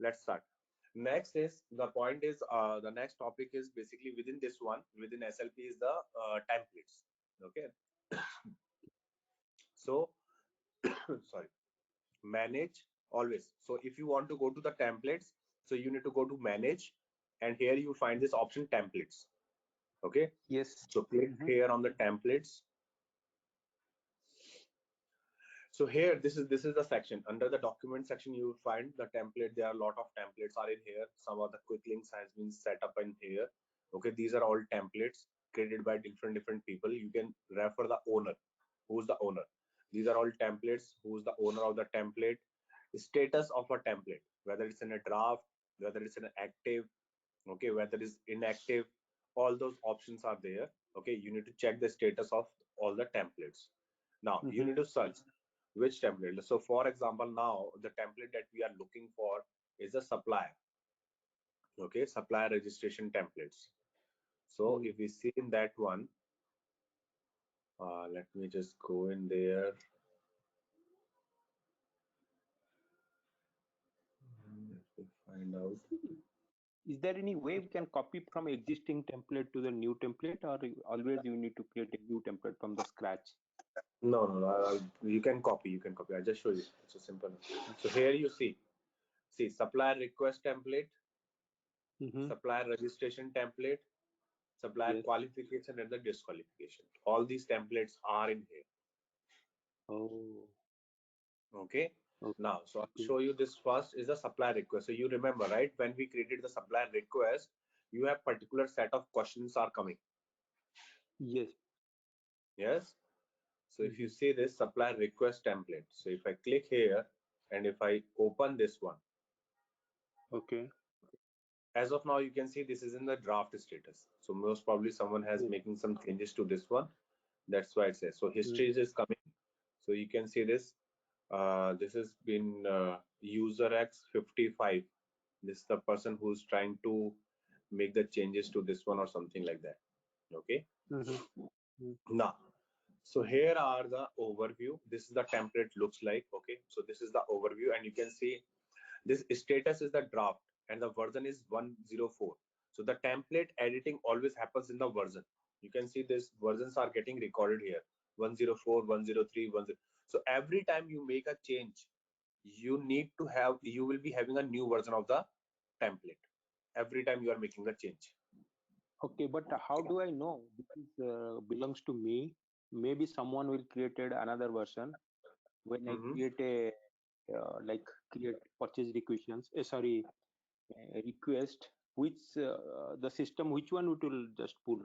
let's start. Next is the point is the next topic is basically within this one, within SLP is the templates. Okay, so sorry, manage always. So if you want to go to the templates, so you need to go to manage, and here you find this option templates. Okay, Yes. so click here on the templates. So here, this is the section under the document section. You will find the template. There are a lot of templates are in here. Some of the quick links has been set up in here. Okay, these are all templates created by different people. You can refer the owner. Who's the owner? These are all templates. Who's the owner of the template? Status of a template, whether it's in a draft, whether it's an active, okay, whether it's inactive, all those options are there. Okay, you need to check the status of all the templates. Now you need to search which template. So for example, now the template that we are looking for is a supplier. Okay, supplier registration templates. So if we see in that one, let me just go in there. Let me find out. Is there any way we can copy from existing template to the new template, or always you need to create a new template from the scratch? No. You can copy. You can copy. I just show you. It's a simple. So here you see supplier request template, supplier registration template, supplier Yes. qualification, and the disqualification. All these templates are in here. Oh. Okay. Okay. Now, so I'll show you this first is the supplier request. So you remember, right? When we created the supplier request, you have particular set of questions are coming. Yes. Yes. So if you see this supplier request template, so if I click here and if I open this one, Okay. as of now, you can see this is in the draft status. So most probably someone has Yes. making some changes to this one. That's why it says. So history is coming. So you can see this. This has been user X55. This is the person who's trying to make the changes to this one or something like that. Okay. Now, so here are the overview. This is the template looks like. Okay. So this is the overview, and you can see this status is the draft and the version is 104. So the template editing always happens in the version. You can see these versions are getting recorded here. 104, 103, 10. So every time you make a change, you will be having a new version of the template every time you are making the change. Okay, but how do I know this is, belongs to me? Maybe someone will created another version when I Mhm. create a like create purchase requisitions. Sorry, request. Which the system? Which one it will just pull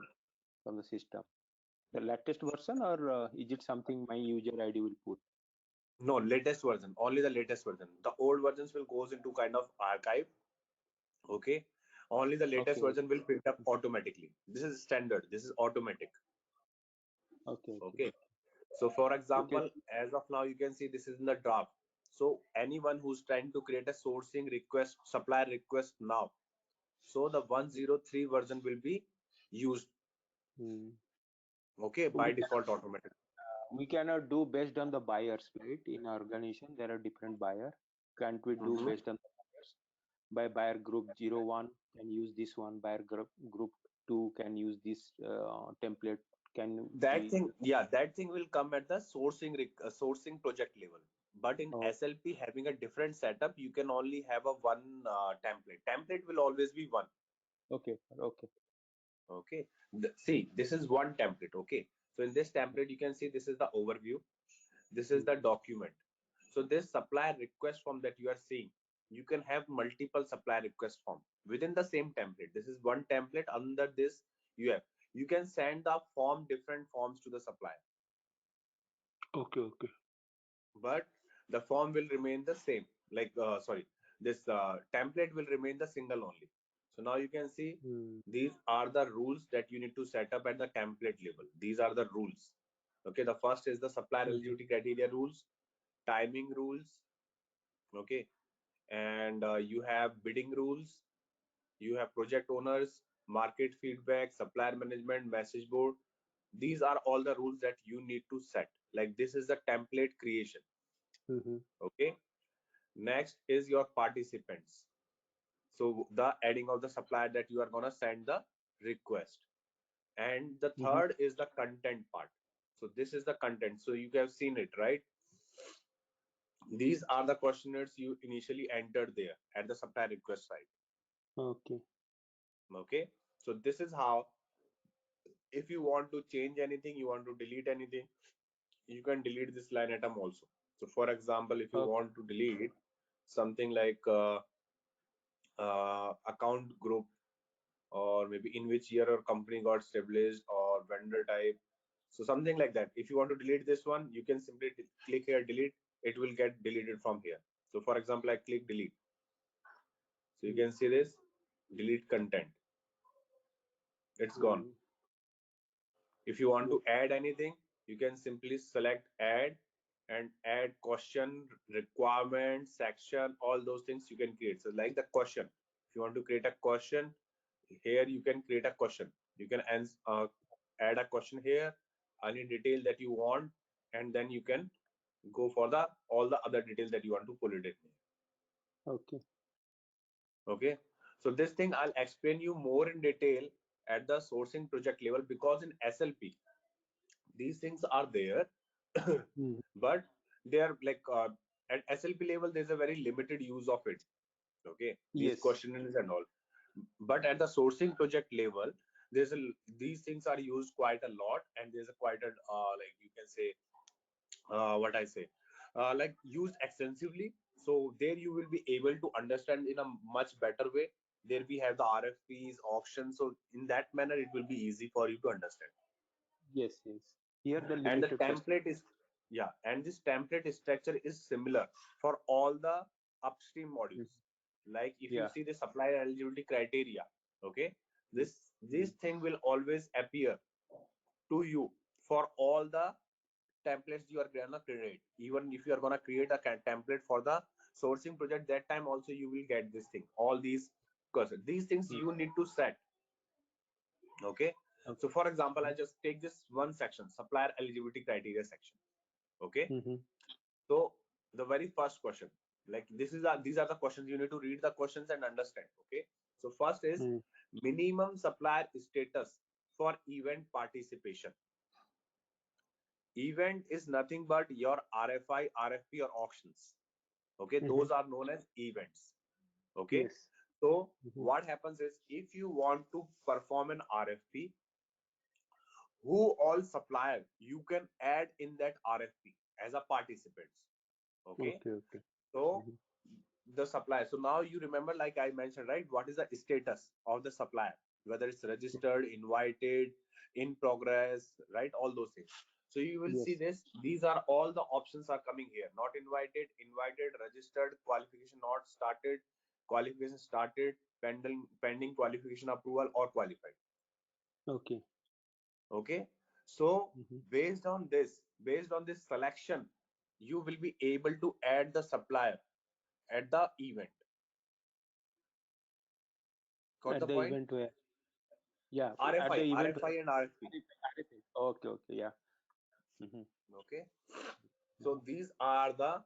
from the system? The latest version, or is it something my user ID will put? No, latest version, only the latest version. The old versions will goes into kind of archive. Okay, only the latest Okay. version will pick up automatically. This is standard. This is automatic. Okay. Okay. So for Okay. example, as of now, you can see this is in the draft. So anyone who's trying to create a sourcing request, supplier request now, so the 103 version will be used. Hmm. Okay, We by default automatic. we cannot do based on the buyers, right? In our organization, there are different buyer. Can't we do Mhm. based on the buyers? By buyer group 01 can use this one. Buyer group 2 can use this template. Can That we? thing, yeah, that thing will come at the sourcing project level. But in Oh, SLP, having a different setup, you can only have a one template. Template will always be one. okay. Okay. Okay. See, this is one template. Okay. So in this template, you can see this is the overview. This is the document. So this supplier request form that you are seeing, you can have multiple supplier request form within the same template. This is one template. Under this, you can send the different forms to the supplier, Okay. Okay. but the form will remain the same. Like sorry, this template will remain the single only. So now you can see Hmm. these are the rules that you need to set up at the template level. These are the rules. Okay, the first is the supplier eligibility criteria rules, timing rules. Okay, and you have bidding rules, you have project owners, market feedback, supplier management, message board. These are all the rules that you need to set. Like this is the template creation. Okay, next is your participants. So the adding of the supplier that you are gonna send the request. And the Mm-hmm. third is the content part. So this is the content. So you have seen it, right? These are the questionnaires you initially entered there at the supplier request side. Okay. Okay. So this is how, if you want to change anything, you want to delete anything, you can delete this line item also. So for example, if you Okay. want to delete something like account group, or maybe in which year or company got established, or vendor type, so something like that, if you want to delete this one, you can simply click here delete. It will get deleted from here. So for example, I click delete, so you Mm. can see this delete content, it's gone. Mm. If you want Yes. to add anything, you can simply select add, and add question, requirement, section, all those things you can create. So like the question, if you want to create a question, here you can create a question. You can add a question here, any detail that you want, and then you can go for the all the other details that you want to pull it in. Okay. Okay. So this thing I'll explain you more in detail at the sourcing project level, because in SLP these things are there, Mm. but they are like at SLP level there's a very limited use of it. Okay, these Yes. questionnaires and all, but at the sourcing project level, there's a these things are used quite a lot, and there's a quite a like you can say what I say like used extensively. So there you will be able to understand in a much better way. There we have the RFPs, auctions, so in that manner it will be easy for you to understand. Yes. Yes. Here the And the limited question. template is, yeah, and this template structure is similar for all the upstream Mm. modules. Like if you Yeah. see the supplier eligibility criteria, okay, Mm. this Mm. thing will always appear to you for all the templates you are gonna create. Even if you are gonna create a template for the sourcing project, that time also you will get this thing, all these, because these things Mm. you need to set. Okay. Okay. So for example, I Mhm. just take this one section, supplier eligibility criteria section. Okay. Mhm. So the very first question, like these are the questions you need to read the questions and understand. Okay. So first is Mm. minimum supplier status for event participation. Event is nothing but your RFI, RFP, or auctions. Okay, Mhm. those are known as events. Okay, Yes. so Mhm. what happens is if you want to perform an RFP, who all supplier you can add in that RFP as a participants. Okay, Okay. Okay. so Mhm. the supplier. So now you remember, like I mentioned, right? What is the status of the supplier? Whether it's registered, invited, in progress, right? All those things. So you will see Yes. this. These are all the options are coming here. Not invited, invited, registered, qualification not started, qualification started, pending qualification approval, or qualified. Okay. Okay. So Mhm. based on this selection, you will be able to add the supplier at the event. Got At the the point? event where, yeah, at the RFI, event where, RFI and RFP. okay. Okay. Yeah. Mhm. Okay. So Mhm. these are the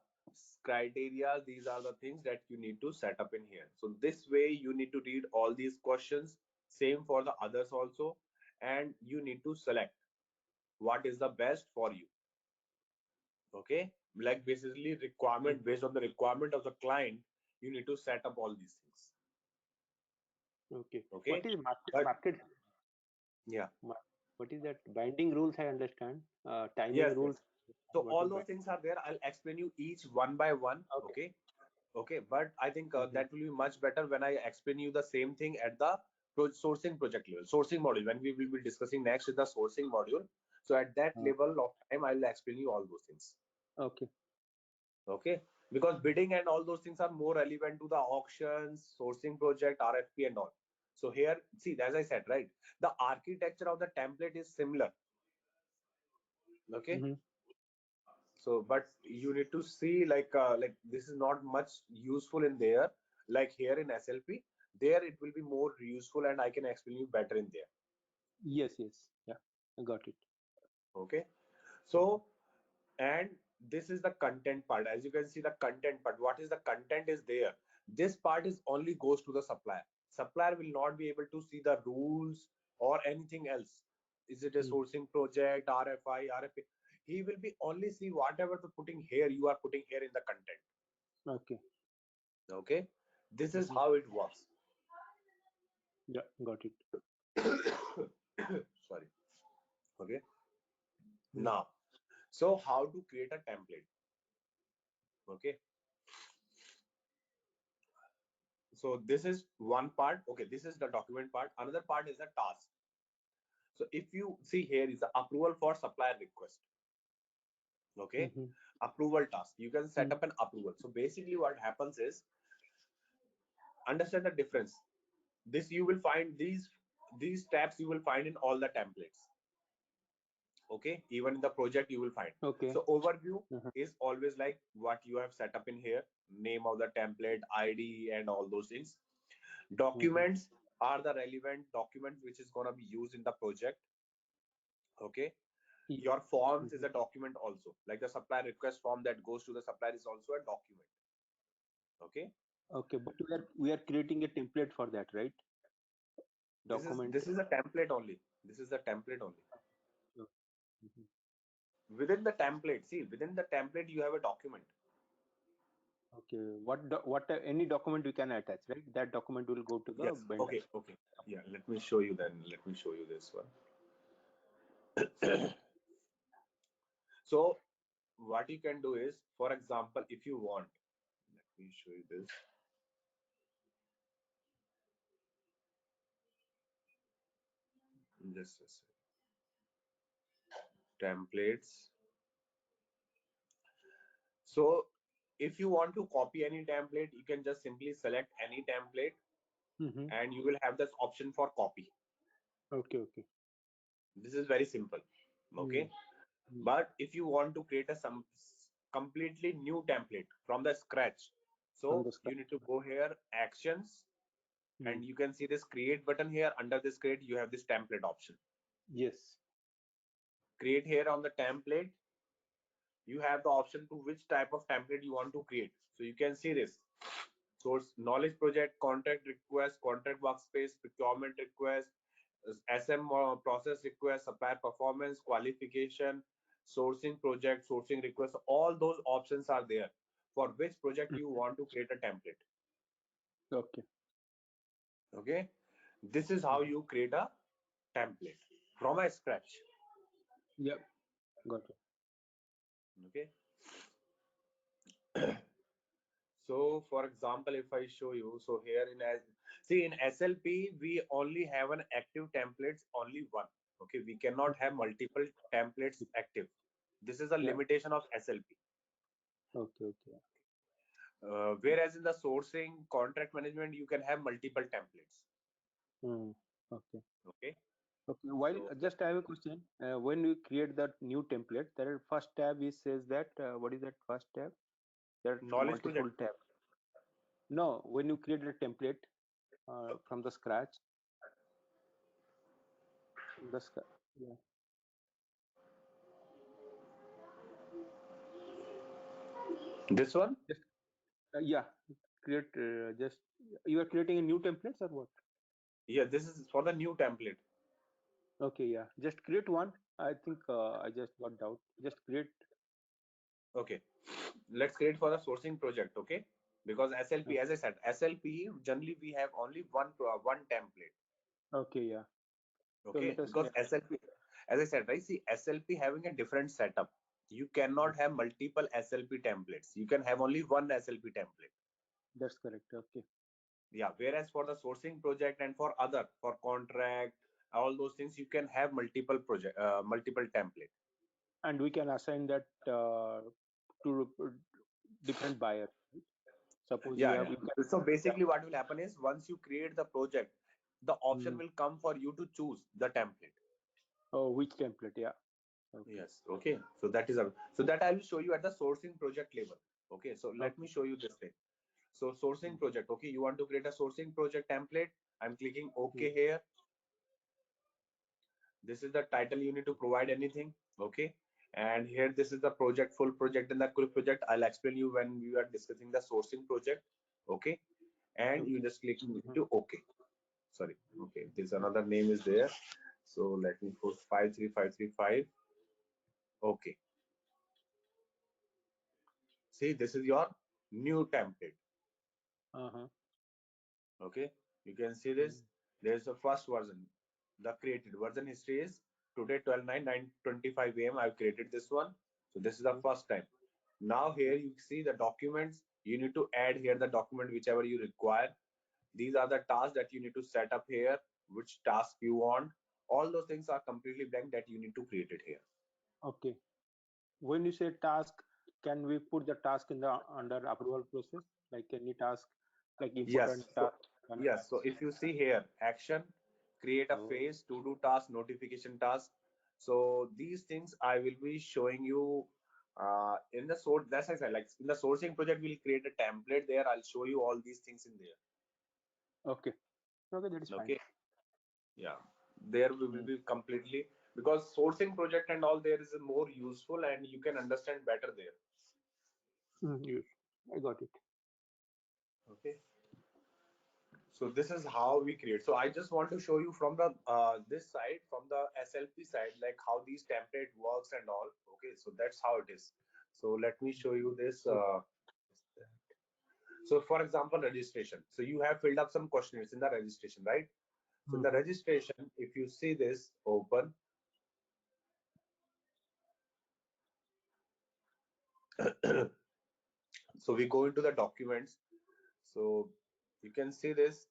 criteria, these are the things that you need to set up in here. So this way you need to read all these questions, same for the others also, and you need to select what is the best for you. Okay. Like basically Mm. requirement, based on the requirement of the client, you need to set up all these things. Okay. What Okay. is market? But Market. yeah, What is that? Binding rules, I understand. Timing yes, yes. rules. So What all is those binding? things are there. I'll explain you each one by one. Okay. Okay. Okay, but I think Mhm. that will be much better when I explain you the same thing at the sourcing project level, sourcing module. When we will be discussing next is the sourcing module. So at that Uh, level of time, I will explain you all those things. okay. Okay, because bidding and all those things are more relevant to the auctions, sourcing project, RFP, and all. So here, see, as I said, right, the architecture of the template is similar. Okay, Mhm. so but you need to see like this is not much useful in there, like here in SLP, there it will be more useful and I can explain you better in there. Yes. Yes. Yeah. I got it. Okay, so and this is the content part. As you can see, the content part, what is the content is there. This part is only goes to the supplier. Supplier will not be able to see the rules or anything else. Is it a Mm. sourcing project, RFI, RFP? He will be only see whatever the putting here, you are putting here in the content. Okay. Okay, this is Hmm. how it works. Yeah, got it. Sorry. Okay. Mm. Now, so how to create a template? Okay. So this is one part. Okay, this is the document part. Another part is the task. So if you see here is the approval for supplier request. Okay, Mm-hmm. approval task. You can set Mm. up an approval. So basically, what happens is understand the difference. This you will find these tabs you will find in all the templates. Okay, even in the project you will find. Okay. So overview Uh-huh. is always like what you have set up in here, name of the template, ID, and all those things. Mm-hmm. Documents are the relevant documents which is going to be used in the project. Okay, your forms is Mm-hmm. a document also, like the supplier request form that goes to the supplier is also a document. Okay, Okay, but we are creating a template for that, right? this is Document. this is a template only. This is the template only. Sure. Mhm. Within the template, see, within the template you have a document. Okay, any document we can attach, right? That document will go to the Yes. vendor. Okay. Okay. Yeah. Let me show you then. Let me show you this one. So what you can do is, for example, if you want, let me show you this. Just a sec. Templates. So if you want to copy any template, you can just simply select any template Mm-hmm. and you will have this option for copy. Okay, okay. This is very simple. Mm. Okay. Mm. But if you want to create a some completely new template from the scratch, From so the you scratch. need to go here, actions, Mm. and you can see this create button here. Under this create, you have this template option. Yes. Create here on the template, you have the option to which type of template you want to create. So you can see this source knowledge project, contract request, contract workspace, procurement request, SM process request, supplier performance, qualification, sourcing project, sourcing request. All those options are there for which project Mm. you want to create a template. Okay. Okay, this is how Mhm. you create a template from a scratch. Yep. Got it. Okay, so for example, if I show you, so here in as see in SLP we only have an active templates only one. Okay, we cannot have multiple templates active. This is a Yeah. limitation of SLP. Okay, okay. Whereas in the sourcing contract management you can have multiple templates. Mm. Okay. Okay, Okay. While so just I have a question. When we create that new template, there first tab is says that what is that first tab? There are knowledge multiple project. tab. No, when you create a template from the scratch, from the scratch. Yeah. This one, Just yeah. Create just you are creating a new templates or what? yeah, this is for the new template. Okay, yeah. Just create one. I think I just got doubt. Just create. Okay, let's create for the sourcing project. Okay, because SLP, as I said, SLP generally we have only one template. Okay, yeah. So Okay, let us because SLP, as I said, right, see SLP having a different setup. You cannot have multiple SLP templates. You can have only one SLP template. that's correct. Okay. Yeah, whereas for the sourcing project and for other for contract, all those things you can have multiple project multiple template. And we can assign that to different buyer. Suppose you Yeah, have you yeah. So can. basically what will happen is once you create the project, the option Mm. will come for you to choose the template. Oh, which template? Yeah. Okay. Yes. Okay, so that is a, so that I will show you at the sourcing project level. Okay, so let me Okay. show you this thing. So sourcing Mm. project, okay, you want to create a sourcing project template. I'm clicking Mm. OK here. This is the title, you need to provide anything. Okay, and here this is the project, full project and the quick project. I'll explain you when we are discussing the sourcing project. Okay, and you Okay. just click Mhm. to OK. Sorry, okay, there's another name is there. So let me put 53535. Okay, see, this is your new template. Uh-huh. Okay, you can see this. Mhm. There's the first version. The created version history is today 12/9 a.m. I've created this one. So this is the Mhm. first time. Now here Mhm. you see the documents. You need to add here the document whichever you require. These are the tasks that you need to set up here, which task you want. All those things are completely blank that you need to create it here. Okay. When you say task, can we put the task in the under approval process? Like any task, like important Yes. So task can yes. So ask. if you see here, action, create a Oh, phase, to do task, notification task. So these things I will be showing you in the source. That's I said, like in the sourcing project, we'll create a template there. I'll show you all these things in there. okay. Okay, that is fine. Okay. Yeah. There we will Mm. be completely, because sourcing project and all there is a more useful and you can understand better there. Yes, I got it. Okay. So this is how we create. So I just want to show you from the this side, from the SLP side, like how these template works and all. Okay, so that's how it is. So let me show you this. So, So for example, registration. So you have filled up some questionnaires in the registration, right? So in the mhm. registration, if you see this open, so we go into the documents. So you can see this.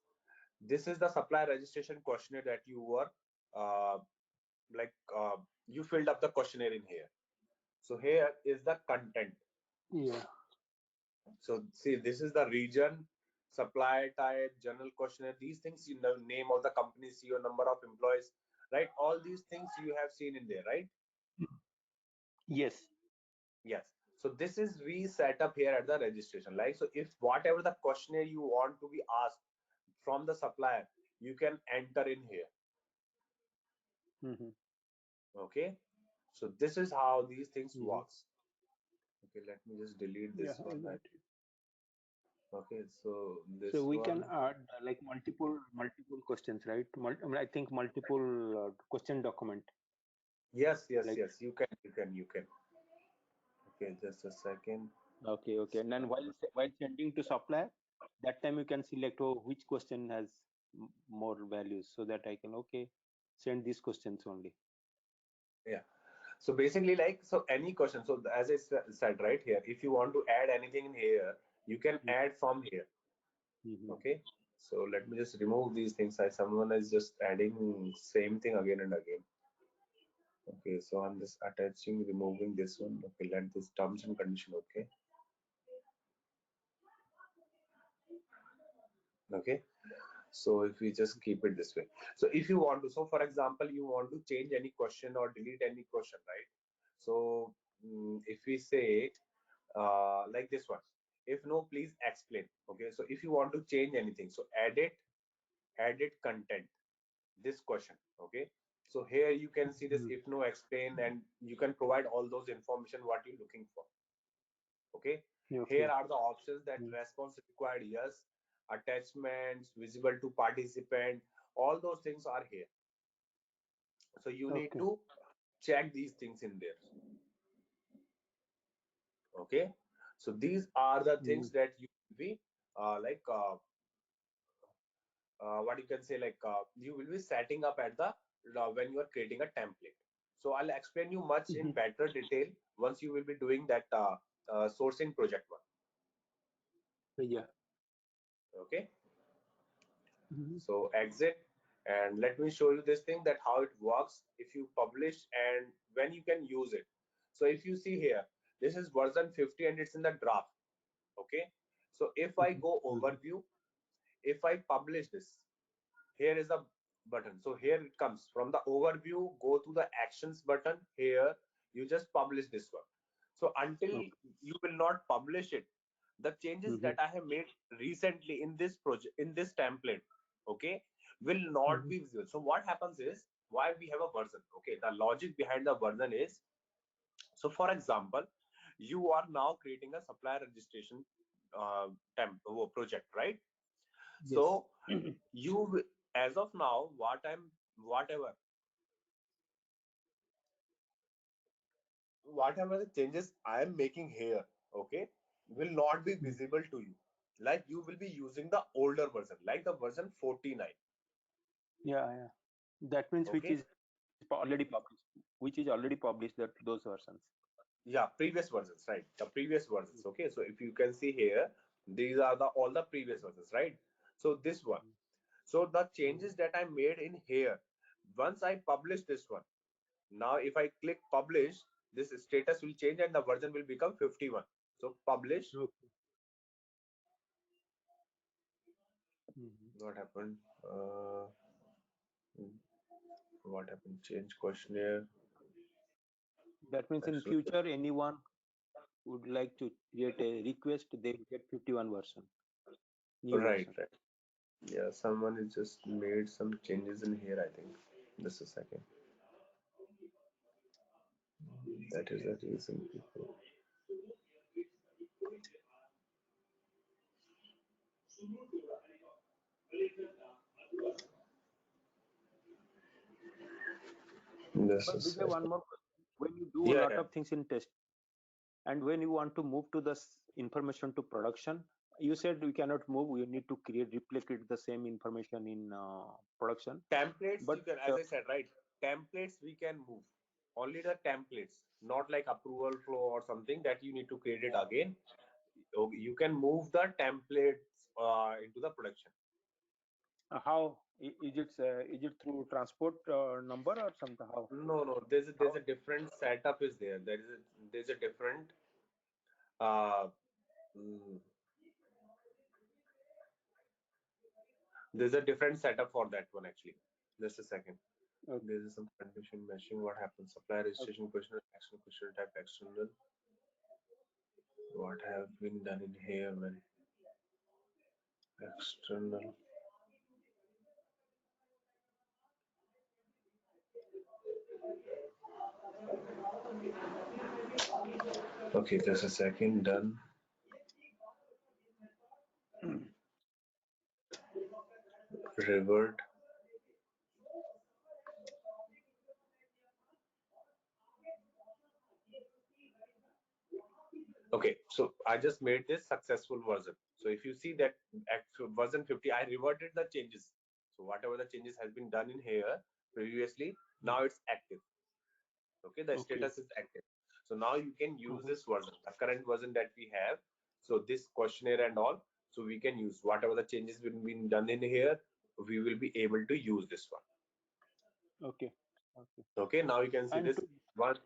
This is the supplier registration questionnaire that you were uh, like you filled up the questionnaire in here. So here is the content. Yeah. So see, this is the region, supply type, general questionnaire. These things, you know, name of the company, CEO, number of employees, right? All these things you have seen in there, right? Yes. Yes. So this is we set up here at the registration. Like, so if whatever the questionnaire you want to be asked from the supplier, you can enter in here. Hmm. Okay. So this is how these things Hmm. works. Okay, let me just delete Yeah, this I one. got it. Okay, so So this we can one. add like multiple questions, right? I mean, I think multiple question document. Yes, yes, Like yes. You can. Okay, just a second. okay, okay. And then while sending to supplier, that time you can select oh which question has more values, so that I can okay send these questions only. Yeah. So basically, like, so any question. So as I said right here, if you want to add anything in here, you can add from here. Mm-hmm. Okay. So let me just remove these things. I Someone is just adding same thing again and again. Okay. So I'm just attaching, removing this one. Okay. Let this terms and condition. Okay. Okay. So if we just keep it this way. So if you want to, so for example, you want to change any question or delete any question, right? So if we say like this one, if no, please explain. Okay, so if you want to change anything, so edit content, this question. Okay, so here you can see this Mm. if no, explain, and you can provide all those information what you're looking for. Okay, here Okay. are the options that Mm. response required, yes, attachments visible to participant, all those things are here. So you need Okay. to check these things in there. Okay, so these are the Mm. things that you will be like what you can say, like you will be setting up at the when you are creating a template. So I'll explain you much in Mhm. better detail once you will be doing that sourcing project one. Yeah. Okay, Mhm. so exit, and let me show you this thing that how it works if you publish and when you can use it. So if you see here, this is version 50 and it's in the draft. Okay, so if I Mhm. go Mhm. overview, if I publish this, here is the button. So here it comes from the overview, go to the actions button. Here you just publish this one. So until Okay. you will not publish it, the changes Mhm. that I have made recently in this project, in this template, okay, will not Mhm. be visible. So what happens is, why we have a version. Okay, the logic behind the version is, so for example, you are now creating a supplier registration uh, project, right? Yes. So as of now, whatever whatever the changes I am making here, okay, will not be Mm. visible to you. Like you will be using the older version, like the version 49. Yeah, yeah. That means which Okay. is already published, which is already published that those versions. Yeah, previous versions, right? The previous versions. Okay. So if you can see here, these are the all the previous versions, right? So this one. Mm. So the Mm. changes that I made in here, once I publish this one, now if I click publish, this status will change and the version will become 51. So publish. Okay. Mhm. What happened? What happened? Change questionnaire. That means in Actually, future, anyone would like to create a request, they will get 51 version, new right, version. right. Yeah, someone has just made some changes in here, I think. Just a second. That is the reason people. This But is Vijay, second. one more question. When you do a Yeah, lot yeah. of things in test, and when you want to move to the information to production, you said we cannot move. We need to create, replicate the same information in production. Templates But you can, as I said, right? Templates we can move. Only the templates, not like approval flow or something that you need to create it again. Okay, you can move the templates into the production. how is it through transport number or something? No, no. How? There's a different setup is there. There's a different uh, mm, there's a different setup for that one actually. Just a second. Okay, There is some condition matching. What happens? Supply okay, registration question, action question type external. What have been done in here when external? Okay, just a second. Done. Revert. Okay, so I just made this successful version. So if you see that at version 50, I reverted the changes. So whatever the changes has been done in here previously, now it's active. Okay, the okay. status is active. So now you can use Mhm. this version, the current version that we have. So this questionnaire and all, so we can use whatever the changes been done in here, we will be able to use this one. Okay, okay. Okay, now you can see And this one.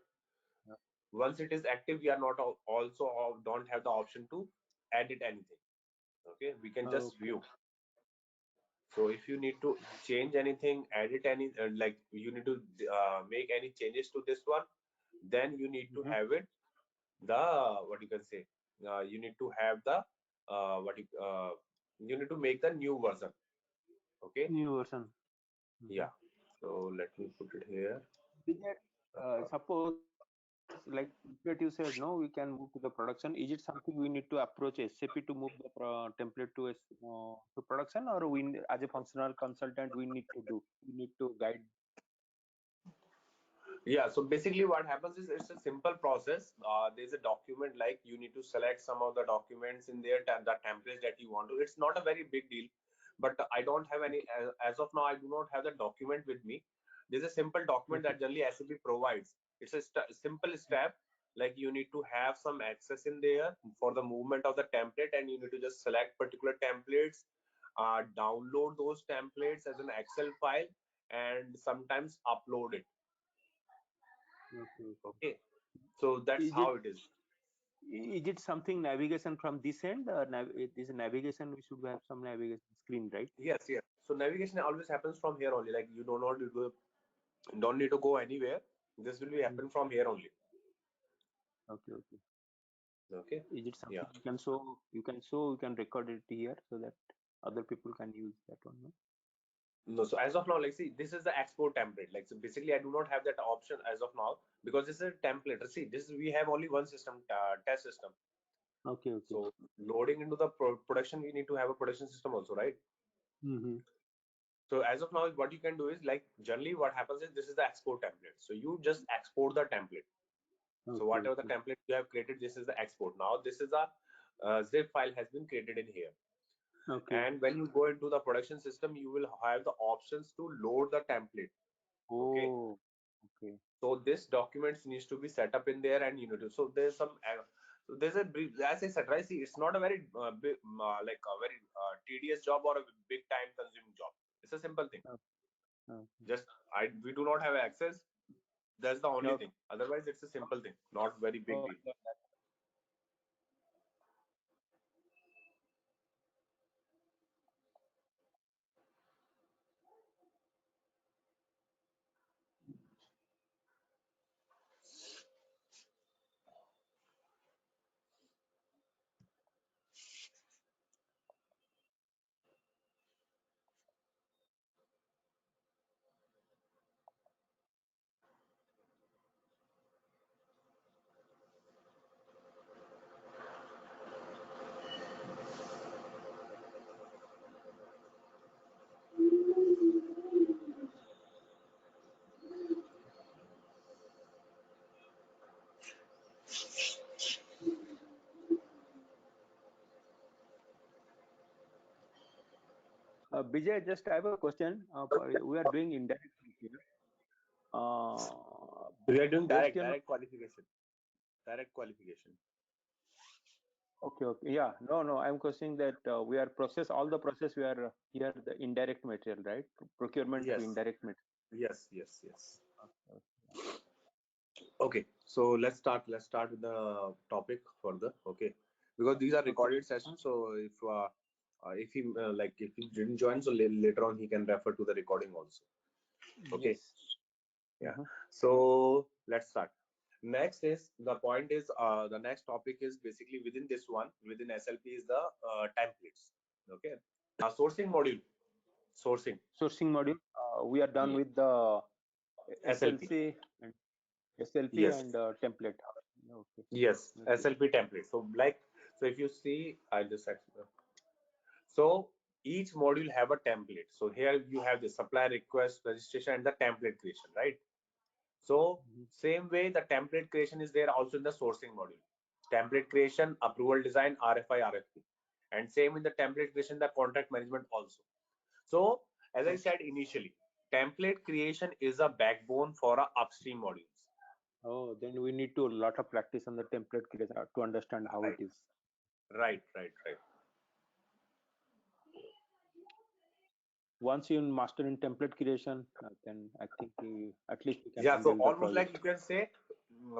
Once it is active, we are not also don't have the option to edit anything. Okay, we can just okay. view. So if you need to change anything, edit any, like you need to make any changes to this one, then you need to Mhm. have it the what you can say. You need to have the what you need to make the new version. Okay, New version. Mhm. yeah. So let me put it here. Vijay, Uh, suppose like that you said no, we can move to the production. Is it something we need to approach SAP to move the template to to production, or as a functional consultant we need to guide? Yeah, so basically what happens is it's a simple process. There's a document like you need to select some of the documents in there, the templates that you want to. It's not a very big deal, but I don't have any, as of now, I do not have the document with me. There's a simple document Okay. that generally SAP provides. It's a simple step, like you need to have some access in there for the movement of the template, and you need to just select particular templates, download those templates as an Excel file, and sometimes upload it. Okay. Okay. Okay, so that's Is how it it is. is it something navigation from this end, or it is a navigation? We should have some navigation screen, right? Yes, yes. So navigation always happens from here only. Like you don't need to go anywhere. This will be Mm. happen from here only. Okay. Okay. Okay. Is it Yeah. something you can show? You can record it here so that other people can use that one. No? No. So as of now, like see, this is the export template. Like so, basically, I do not have that option as of now because this is a template. See, this we have only one system, test system. Okay. Okay. So loading into the production, we need to have a production system also, right? Mm-hmm. So as of now, what you can do is like generally what happens is this is the export template. So you just export the template. So Okay, whatever the okay, template you have created, this is the export. Now this is a zip file has been created in here. okay. And when you go into the production system, you will have the options to load the template. Okay. Oh, okay. So this documents needs to be set up in there, and you know, so there's some, so there's a brief, as I said, right? See, it's not a very big, like a very tedious job or a big time consuming job. It's a simple thing. Okay, okay. Just we do not have access. That's the only Okay. thing. Otherwise, it's a simple thing, not very big Oh, deal. Bijay, just I have a question. We are doing indirect here. We are doing Based direct on direct qualification. Direct qualification. okay, okay, yeah, no, I'm questioning that we are process all the process we are here the indirect material, right? Procurement of Yes. indirect material. Yes. Yes. Yes. Okay, okay. Okay, so let's start with the topic further. Okay, because these are Okay. recorded sessions, so if he like if he didn't join, so later on he can refer to the recording also. Okay, Yes. yeah. Uh-huh. So let's start. Next is the point is the next topic is basically within this one within SLP is the templates. Okay, sourcing module sourcing. Sourcing module. We are done Yeah. with the SLP. SLC and SLP Yes. and template. Okay. Yes. Okay. SLP template. So like so if you see, I just so each module have a template. So here you have the supply request, registration, and the template creation, right? So Mhm. same way the template creation is there also in the sourcing module. Template creation, approval design, RFI, RFP. And same in the template creation, the contract management also. So as I Oh, said initially, template creation is a backbone for our upstream modules. oh, then we need to a lot of practice on the template creation to understand how it Right, is. right. Once you master in template creation, then I think at least we can Yeah, so handle the almost like project. you can say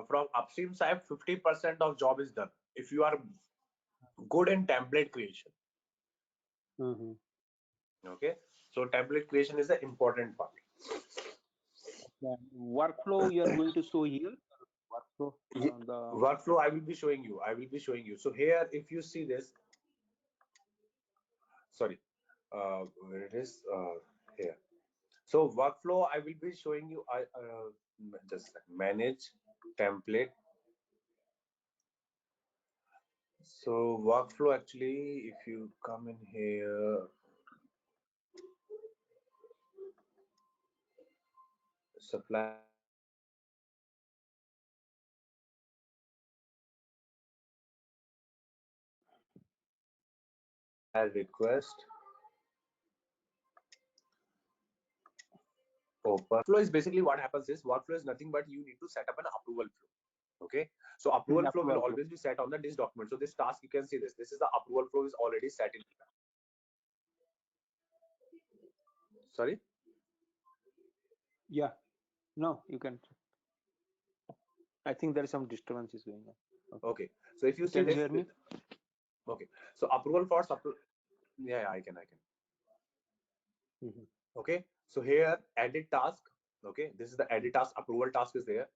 from upstream side, 50% of job is done. If you are good in template creation. Mm-hmm. Okay, so template creation is the important part. Then workflow you are going to show here. Workflow on the Workflow I will be showing you. I will be showing you. So here, if you see this, sorry, where it is here. So workflow I will be showing you. I just manage template. So workflow actually, if you come in here, supply request. Open flow is basically what happens is workflow is nothing but you need to set up an approval flow. Okay, so approval flow will approval flow. always be set on the this document. So this task you can see this. This is the approval flow is already set in. Sorry. Yeah. No, you can. I think there is some disturbance is going on. Okay. Okay. So if you see Can you this, hear me? okay. So approval for yeah, I can. Mm-hmm. Okay. So here edit task. Okay. This is the edit task. Approval task is there.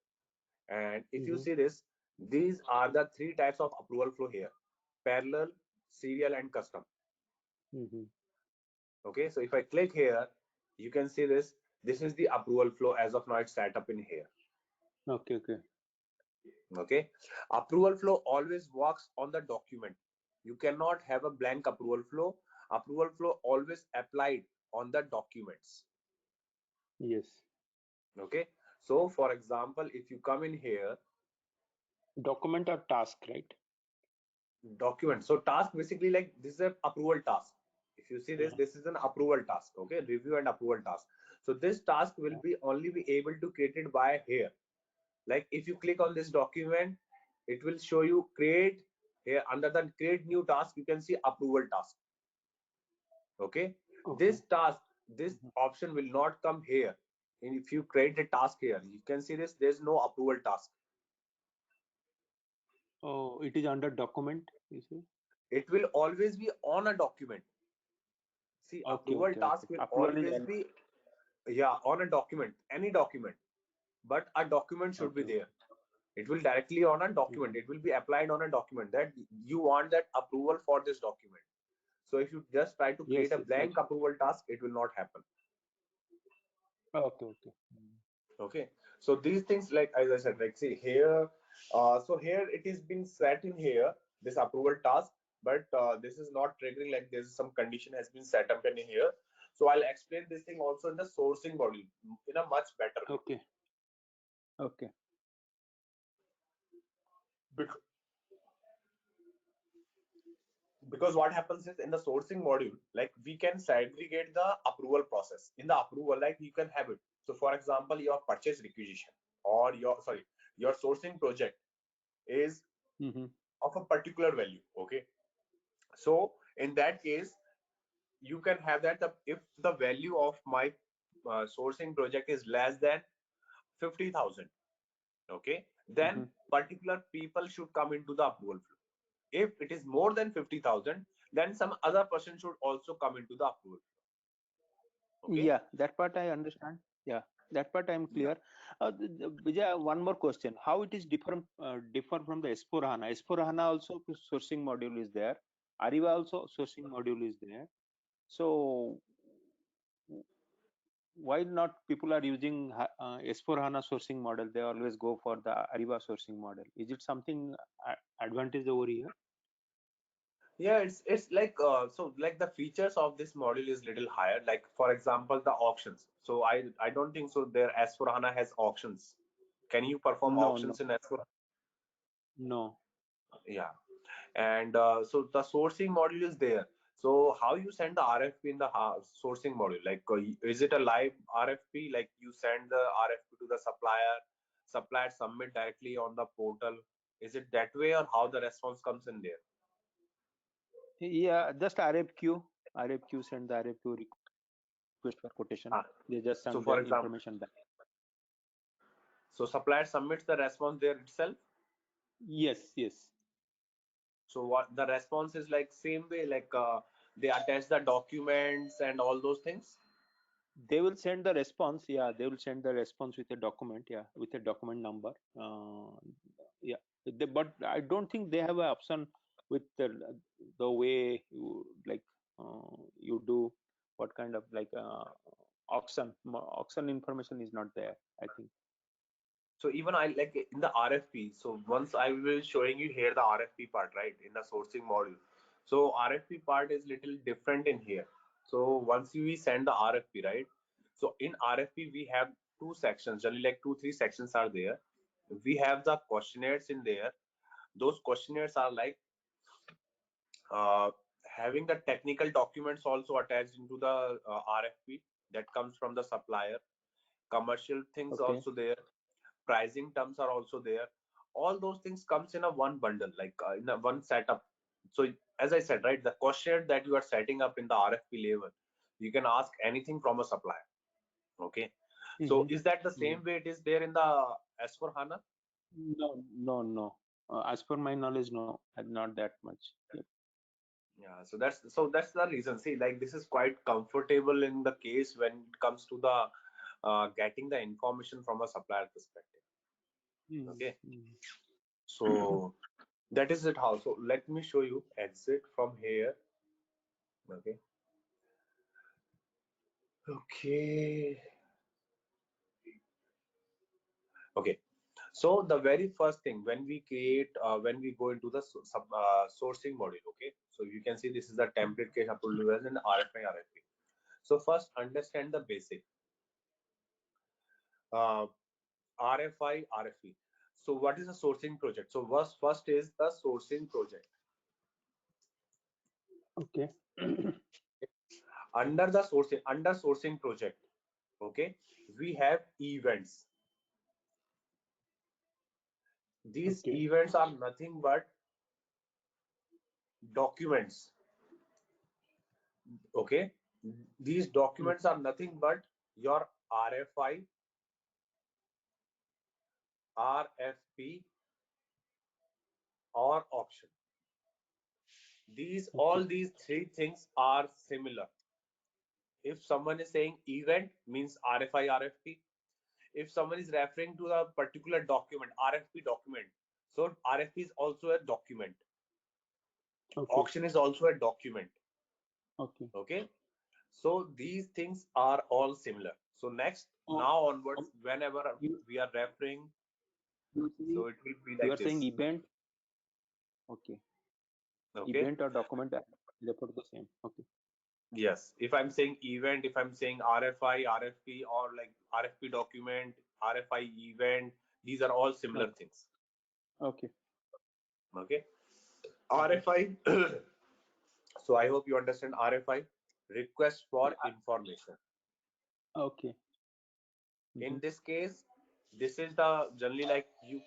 And if you Mm-hmm. see this, these are the three types of approval flow here: parallel, serial, and custom. Mm-hmm. Okay. So if I click here, you can see this. This is the approval flow as of now. It's set up in here. Okay, okay. Okay, approval flow always works on the document. You cannot have a blank approval flow. approval flow always applied on the documents. Yes. Okay, so for example, if you come in here, Document or task, right? document, so task basically like this is an approval task. If you see this, Yeah. this is an approval task. Okay, review and approval task. So this task will Yeah. be only be able to create it by here. Like if you click on this document, it will show you create. Here under the create new task, you can see approval task. Okay, Okay. this task, this Mhm. option will not come here. And if you create a task here, you can see this, there's no approval task. Oh, it is under document, you see? It will always be on a document. See, Okay, approval okay, task okay. will Approval is always be, yeah, on a document, any document, but a document should be okay, there. okay. It will directly on a document, Mhm. it will be applied on a document that you want that approval for this document. So if you just try to Yes, create a yes, like blank approval task, it will not happen. okay, okay. Mm. Okay, so these things, like as I said, like see here, so here it is being set in here, this approval task, but this is not triggering, like there's some condition has been set up in here. So I'll explain this thing also in the sourcing module in a much better way. Okay, okay. Bec- because what happens is in the sourcing module, like we can segregate the approval process. In the approval, like you can have it, so for example, your purchase requisition or your, sorry, your sourcing project is Mm-hmm. of a particular value. Okay, so in that case, you can have that if the value of my sourcing project is less than 50,000. Okay, then Mm-hmm. particular people should come into the approval flow. If it is more than 50,000, then some other person should also come into the approval flow. Okay. Yeah, that part I understand. Yeah, that part I'm Yeah. clear. Vijay, one more question. How it is differ from the S4HANA? S4HANA also sourcing module is there. Ariba also sourcing module is there. So why not people are using S4HANA sourcing model? They always go for the Ariba sourcing model. Is it something advantage over here? Yeah, it's like so like the features of this module is little higher. Like for example, the auctions. So I don't think so. Their S4HANA has auctions. Can you perform No, no, auctions in S4? no. Yeah, and so the sourcing module is there. So how you send the RFP in the sourcing module? Like, is it a live RFP? Like you send the RFP to the supplier, supplier submit directly on the portal. Is it that way, or how the response comes in there? Yeah, just RFQ. RFQ send the RFQ request for quotation. They just send the So information for back. example, so supplier submits the response there itself. Yes, yes. So what the response is like same way, like they attach the documents and all those things. They will send the response. Yeah, they will send the response with a document. Yeah, with a document number. Yeah, but I don't think they have an option with the way you like you do what kind of like auction information is not there, I think. So even I like in the RFP. So once I will showing you here the RFP part, right, in the sourcing module. So RFP part is little different in here. So once we send the RFP, right? So in RFP we have two sections. Generally, like two, three sections are there. We have the questionnaires in there. Those questionnaires are like uh, having the technical documents also attached into the RFP that comes from the supplier. Commercial things Okay. also there, pricing terms are also there. All those things comes in a one bundle, like in a one setup. So as I said, right, the questionnaire that you are setting up in the RFP level, you can ask anything from a supplier. Okay, so Mm-hmm. is that the same way it is there in the S4 HANA? No, no, no. As per my knowledge, no, not that much. Yep. Yeah, so that's the reason. See, like this is quite comfortable in the case when it comes to the getting the information from a supplier perspective. Okay, Mm-hmm. so that is it. How? So let me show you exit from here. Okay. Okay. Okay. So the very first thing when we create, when we go into the sourcing module, okay. So you can see this is the template case approved as an RFI RFP. So first understand the basic uh, RFI RFP. So what is a sourcing project? So first is the sourcing project. Okay. Under sourcing project, okay, we have events. These Okay. events are nothing but documents, okay. These Mm. documents are nothing but your RFI, RFP, or auction. These Okay. all these three things are similar. If someone is saying event means RFI, RFP. If someone is referring to a particular document, RFP document, so RFP is also a document. Okay. Auction is also a document. Okay. Okay. So these things are all similar. So next, Oh, now onwards, um, whenever you we are referring, you see so it will be you like are saying this. event. Okay. Okay. Event or document refer to the same. Okay. Yes. If I'm saying event, if I'm saying RFI, RFP, or like RFP document, RFI event, these are all similar Okay. things. Okay. Okay. Mm-hmm. RFI. So I hope you understand RFI, request for Yeah. information. Okay. Mm-hmm. In this case, this is the generally like you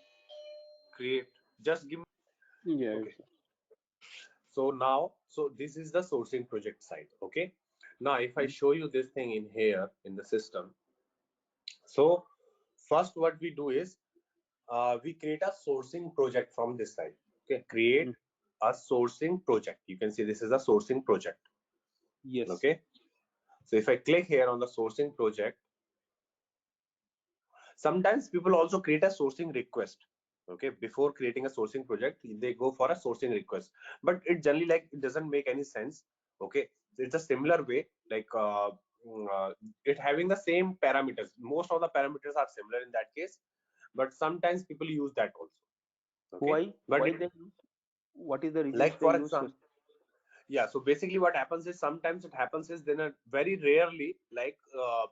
create. Just give me. Yeah. Okay. So now, so this is the sourcing project side. Okay. Now, if I Mm-hmm. show you this thing in here in the system, so first what we do is we create a sourcing project from this side. Okay. Create a sourcing project. You can see this is a sourcing project. Yes. Okay. So if I click here on the sourcing project, sometimes people also create a sourcing request. Okay, before creating a sourcing project they go for a sourcing request, but it generally like it doesn't make any sense. Okay, so it's a similar way, like it having the same parameters. Most of the parameters are similar in that case, but sometimes people use that also. Okay, Why? but Why it, they use? What is the reasons like they for use? example, yeah, so basically what happens is sometimes it happens is then very rarely like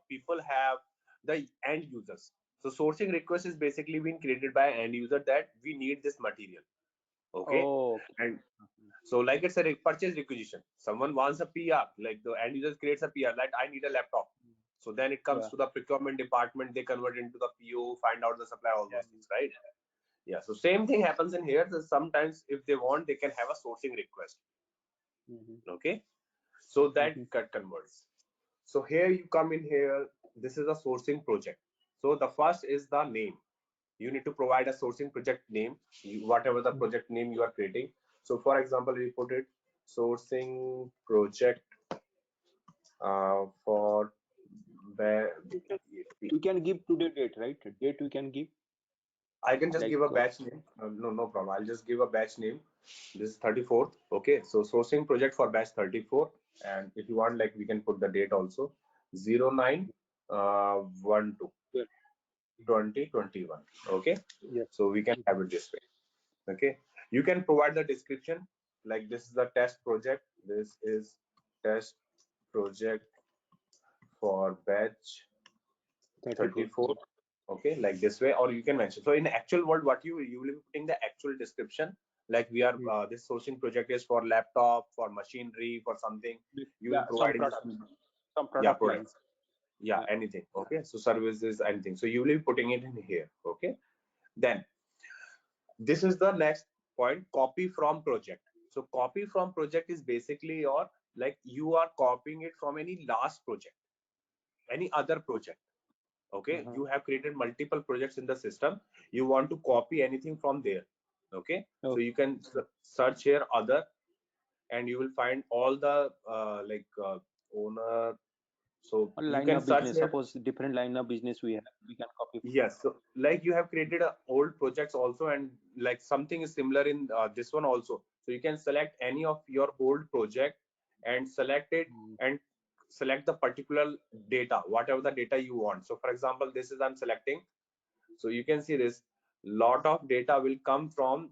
people have the end users. So sourcing request is basically being created by end user that we need this material. Okay, Oh, okay. and so like it's a purchase requisition. Someone wants a PR, like the end user creates a PR, like I need a laptop. So then it comes Yeah. to the procurement department, they convert into the PO, find out the supply, all Yeah. those things, right? Yeah, so same thing happens in here. So sometimes if they want, they can have a sourcing request. Mm-hmm. Okay, so that Mm-hmm. converts. So here you come in here, this is a sourcing project. So the first is the name. You need to provide a sourcing project name, whatever the project name you are creating. So for example, we put it sourcing project for You can, you can give today date, right? Date we can give I can just like give a batch name. No problem. I'll just give a batch name. This is 34th. Okay. So sourcing project for batch 34. And if you want, like we can put the date also. 09 12 yeah. 2021. Okay. Yes. So we can have Mhm. it this way. Okay. You can provide the description. Like this is the test project. This is test project for batch 34. 34. Okay, like this way, or you can mention. So in actual world, what you will be putting the actual description, like we are Mm. this sourcing project is for laptop, for machinery, for something. You will Yeah, some providing this, products, some yeah, product line. products, yeah, Yeah. anything. Okay, so services, anything. So you will be putting it in here. Okay, then this is the next point, copy from project. So copy from project is basically your, like you are copying it from any last project, any other project. Okay, Uh-huh. you have created multiple projects in the system, you want to copy anything from there. Okay, so Okay. you can search here other, and you will find all the owner. So A you line can of search business. here. Suppose different line of business we have, we can copy from Yes, so like you have created a old projects also, and like something is similar in this one also. So you can select any of your old project and select it, that. and select the particular data, whatever the data you want. So for example, this is I'm selecting. So you can see this, lot of data will come from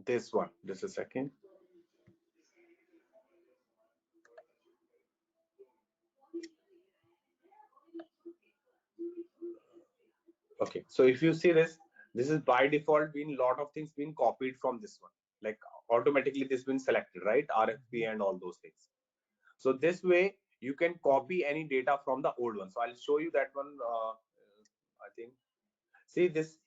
this one. Just a second. Okay, so if you see this, this is by default been lot of things being copied from this one. Like automatically this been selected, right? RFP and all those things. So this way you can copy any data from the old one. So I'll show you that one. I think. See this.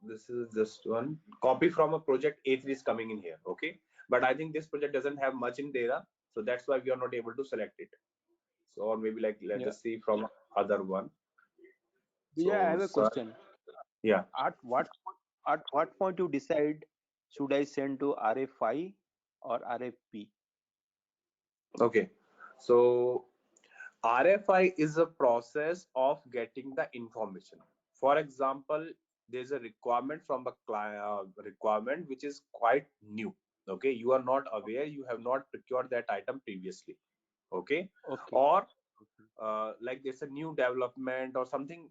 This is just one copy from a project A3 is coming in here. Okay, but I think this project doesn't have much in data, so that's why we are not able to select it. So or maybe like let's Yeah. just see from other one. Yeah, I So have a sir, question. yeah. At what point you decide should I send to RFI or RFP? Okay, so RFI is a process of getting the information. For example, there's a requirement from the client, requirement which is quite new. Okay, you are not aware, you have not procured that item previously. Okay, Okay. or Okay. like there's a new development or something.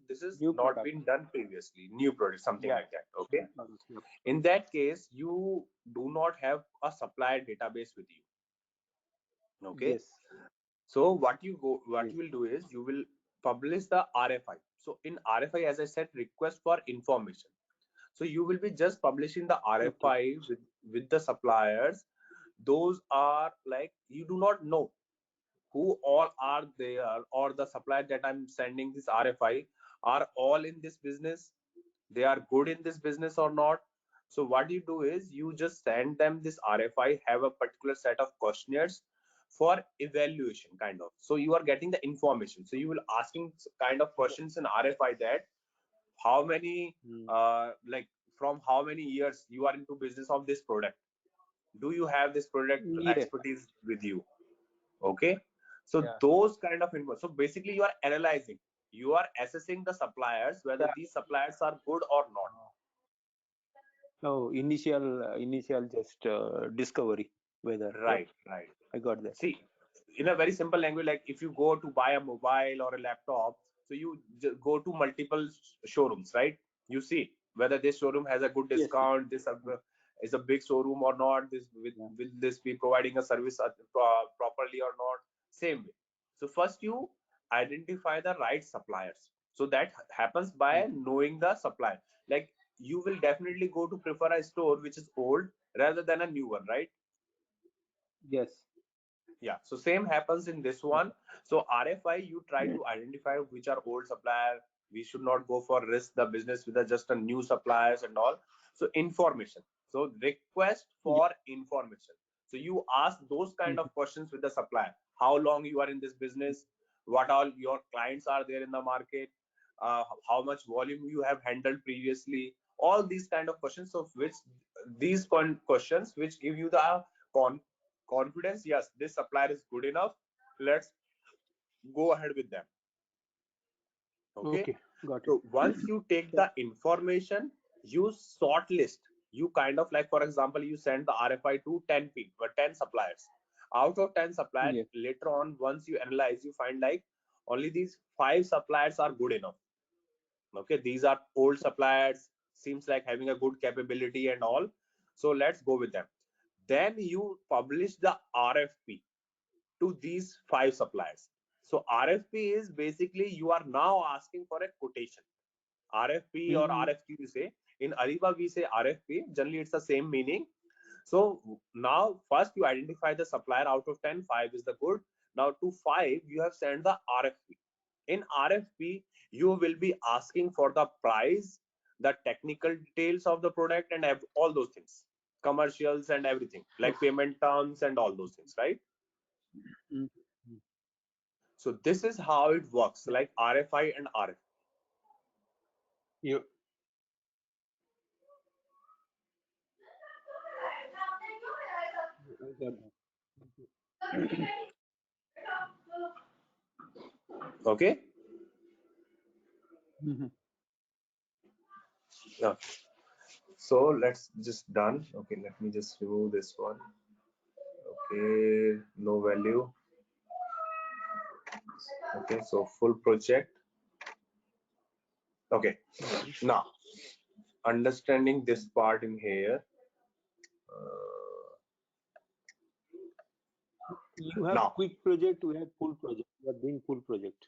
This is New not product. been done previously. New product, something Yeah. like that. Okay, New product. Yep. in that case, you do not have a supplier database with you. Okay, Yes. so what Yes. you will do is you will publish the RFI. So in RFI, as I said, request for information. So you will be just publishing the Okay. RFI with the suppliers. Those are like you do not know who all are there, or the supplier that I'm sending this RFI are all in this business, they are good in this business or not. So what you do is you just send them this RFI, have a particular set of questionnaires for evaluation kind of. So you are getting the information. So you will asking kind of Yeah. questions in RFI that how many Mm. like from how many years you are into business of this product. Do you have this product Yes. expertise with you? Okay. So Yeah. those kind of info. So basically you are analyzing, you are assessing the suppliers whether Yeah. these suppliers are good or not. No, initial just discovery whether. Yep. Right, right. I got that. See, in a very simple language, like if you go to buy a mobile or a laptop, so you go to multiple showrooms, right? You see whether this showroom has a good Yes. Yes. discount, this is a big showroom or not, this Yeah. will this be providing a service properly or not. Same way. So first you identify the right suppliers. So that happens by Mhm. knowing the supplier. Like you will definitely go to prefer a store which is old rather than a new one, right? Yes. Yeah, so same happens in this Yeah. one. So RFI, you try to identify which are old supplier. We should not go for risk the business with just a new suppliers and all. So information. So request Yeah. for information. So you ask those kind Mhm. of questions with the supplier. How long you are in this business? What all your clients are there in the market? How much volume you have handled previously? All these kind of questions. So which these questions which give you the con confidence, yes, this supplier is good enough, let's go ahead with them. Okay, Okay. Got it. so once you take Yep. the information, you shortlist. You kind of like, for example, you send the RFI to 10 people, 10 suppliers. Out of 10 suppliers, Yes. later on once you analyze, you find like only these 5 suppliers are good enough. Okay, these are old suppliers, seems like having a good capability and all, so let's go with them. Then you publish the RFP to these 5 suppliers. So RFP is basically you are now asking for a quotation. RFP or Mm. RFQ you say. In Ariba we say RFP. Generally it's the same meaning. So now first you identify the supplier out of 10, 5 is the good. Now to 5 you have sent the RFP. In RFP you will be asking for the price, the technical details of the product and all those things, commercials and everything like Okay. payment terms and all those things, right? Mm. Mm. So this is how it works, Yeah. like RFI and RF. You. I got that. Okay. Mhm. Yeah. So let's just done. Okay, let me just remove this one. Okay, no value. Okay, so full project. Okay. Okay. Now, understanding this part in here. Uh, You have Now, quick project, we have full project. You are doing full project.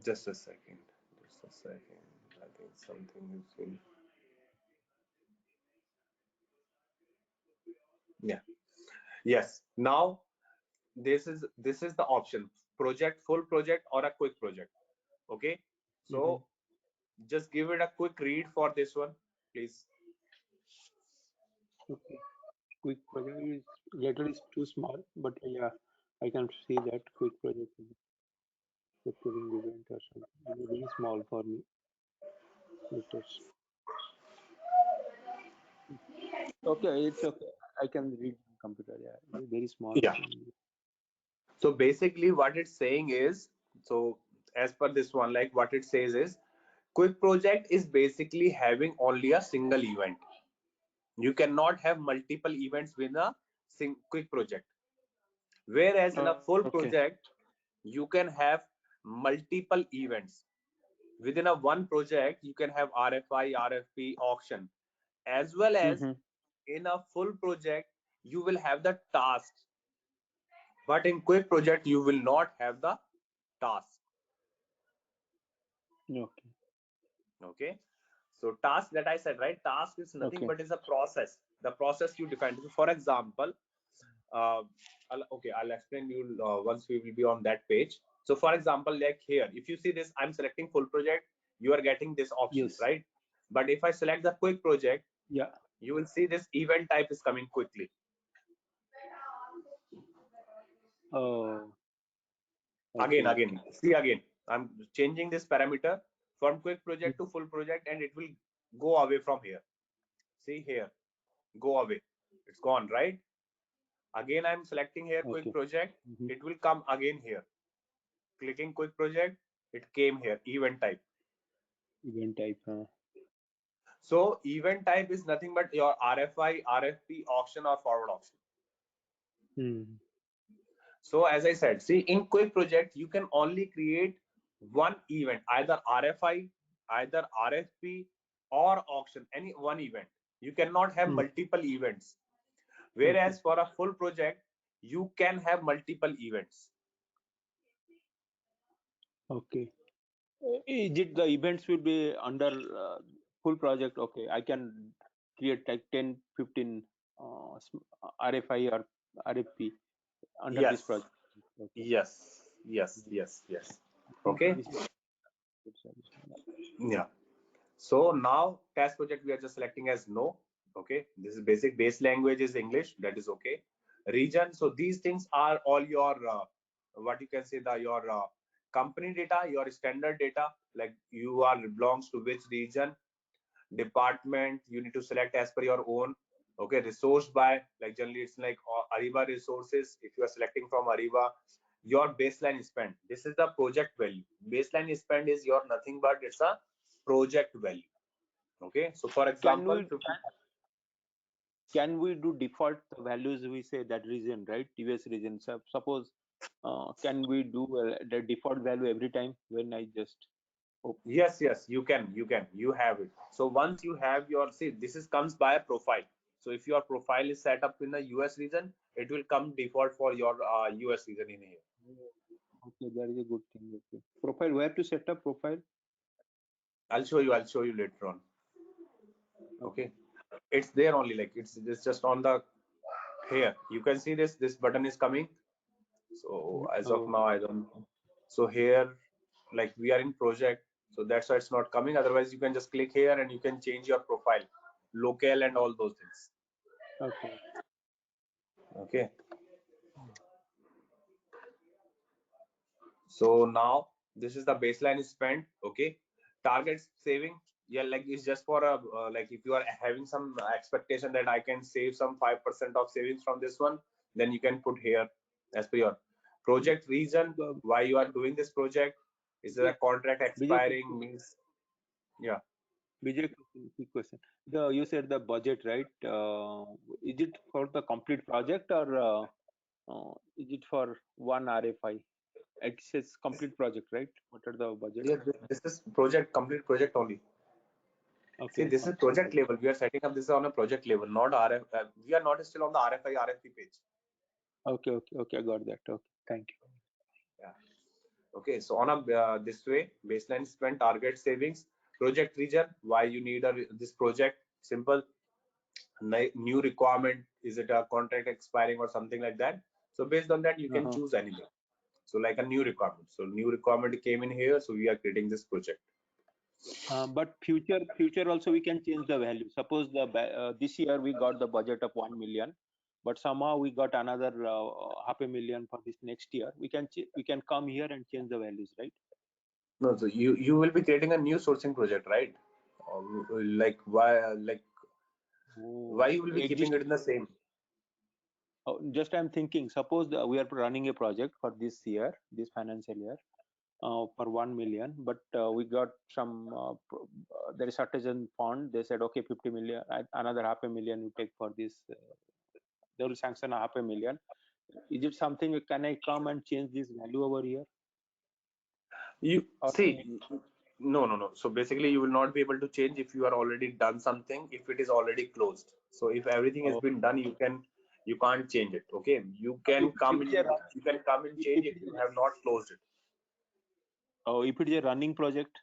just a second. Just a second. I think something is in. Yeah. Yes. Now, this is the option: project, full project, or a quick project. Okay. Mm-hmm. So just give it a quick read for this one, please. Okay. Quick project is letter is too small, but yeah, I can see that quick project is securing event or something. It is very small for me. Letters. Okay, it's okay. I can read on computer. Yeah, it is very small. Yeah. So basically, what it's saying is, so as per this one, like what it says is, quick project is basically having only a single event. You cannot have multiple events within a quick project. Whereas in a full Okay. project, you can have multiple events. Within a one project, you can have RFI, RFP, auction, as well as Mm-hmm. in a full project, you will have the tasks. But in quick project, you will not have the task. Okay. Okay. So task that I said, right? Task is nothing Okay. but is a process. The process you define. So for example, uh, I'll explain you once we will be on that page. So for example, like here, if you see this, I'm selecting full project, you are getting this options, Yes. right? But if I select the quick project, Yeah. you will see this event type is coming quickly. Oh. Again, Okay. see again, I'm changing this parameter from quick project to Mhm. full project, and it will go away from here. See here, go away. It's gone, right? Again, I'm selecting here quick Okay. project. Mm-hmm. It will come again here. Clicking quick project, it came here, event type. Event type. So event type is nothing but your RFI, RFP, auction, or forward auction. Hmm. So as I said, see in quick project, you can only create one event, either RFI, either RFP, or auction, any one event. You cannot have Hmm. multiple events. Okay. Whereas for a full project, you can have multiple events. Okay. Is it the events will be under full project? Okay, I can create like 10, 15 RFI or RFP under this Yes, project. Okay. yes. I think Okay. this is good solution. Yeah. So now test project we are just selecting as no. Okay. This is basic. Base language is English. That is okay. Region. So these things are all your what you can say the your company data, your standard data. Like you are belongs to which region, department. You need to select as per your own. Okay. Resource by, like generally it's like Ariba resources. If you are selecting from Ariba, your baseline spend. This is the project value. Baseline spend is your nothing but it's a project value. Okay, so for Can example, we can we do default the values we say that region, right? US region. So suppose can we do the default value every time when I just open? yes, you have it. So once you have your, see, this is comes by a profile. So if your profile is set up in the US region, it will come default for your US region in here. Okay, that is a good thing. Okay. Profile, where to set up profile? I'll show you later on. Okay. Okay, it's there only, like it's just on the here. You can see this button is coming. So as of Oh, now, I don't. So here, like we are in project, so that's why it's not coming. Otherwise, you can just click here and you can change your profile, local and all those things. okay. Okay. So now this is the baseline spend. Okay. Target saving. Yeah, like it's just for a like if you are having some expectation that I can save some 5% of savings from this one, then you can put here as per your project reason Uh, why you are doing this project. Is there Vijay, a contract Vijay, expiring? Means yeah. Vijay, quick question. You said the budget, right? Is it for the complete project or is it for one RFI? It says complete project, right? What are the budget? Yeah, this is project, complete project only. See, Okay, this is complete project project. level. We are setting up this on a project level, not RF. We are not still on the RFI, RFP page. Okay, okay, okay. I got that. Okay, thank you. Yeah. Okay. So on a this way, baseline spend, target savings, project region. Why you need this project? Simple. New requirement. Is it a contract expiring or something like that? So based on that, you can Uh-huh. choose anything. So like a new requirement. So new requirement came in here. So we are creating this project. But future also we can change the value. Suppose this year we got the budget of 1 million, but somehow we got another 500,000 for this next year. We can come here and change the values, right? No, so you will be creating a new sourcing project, right? Like why Oh, you will be keeping exist. it in the same? Just I'm thinking. Suppose we are running a project for this year, this financial year, for 1 million, but we got some. There is certain fund. They said, okay, 50 million, another 500,000 you take for this. They will sanction 500,000. Is it something? Can I come and change this value over here, You or see, no, no, no. So basically, you will not be able to change if you are already done something, if it is already closed. So if everything has oh, been done, you can't change it. Okay, you if, can if come it is in, a you can come and change if if it is you have not closed it. if it is a running project?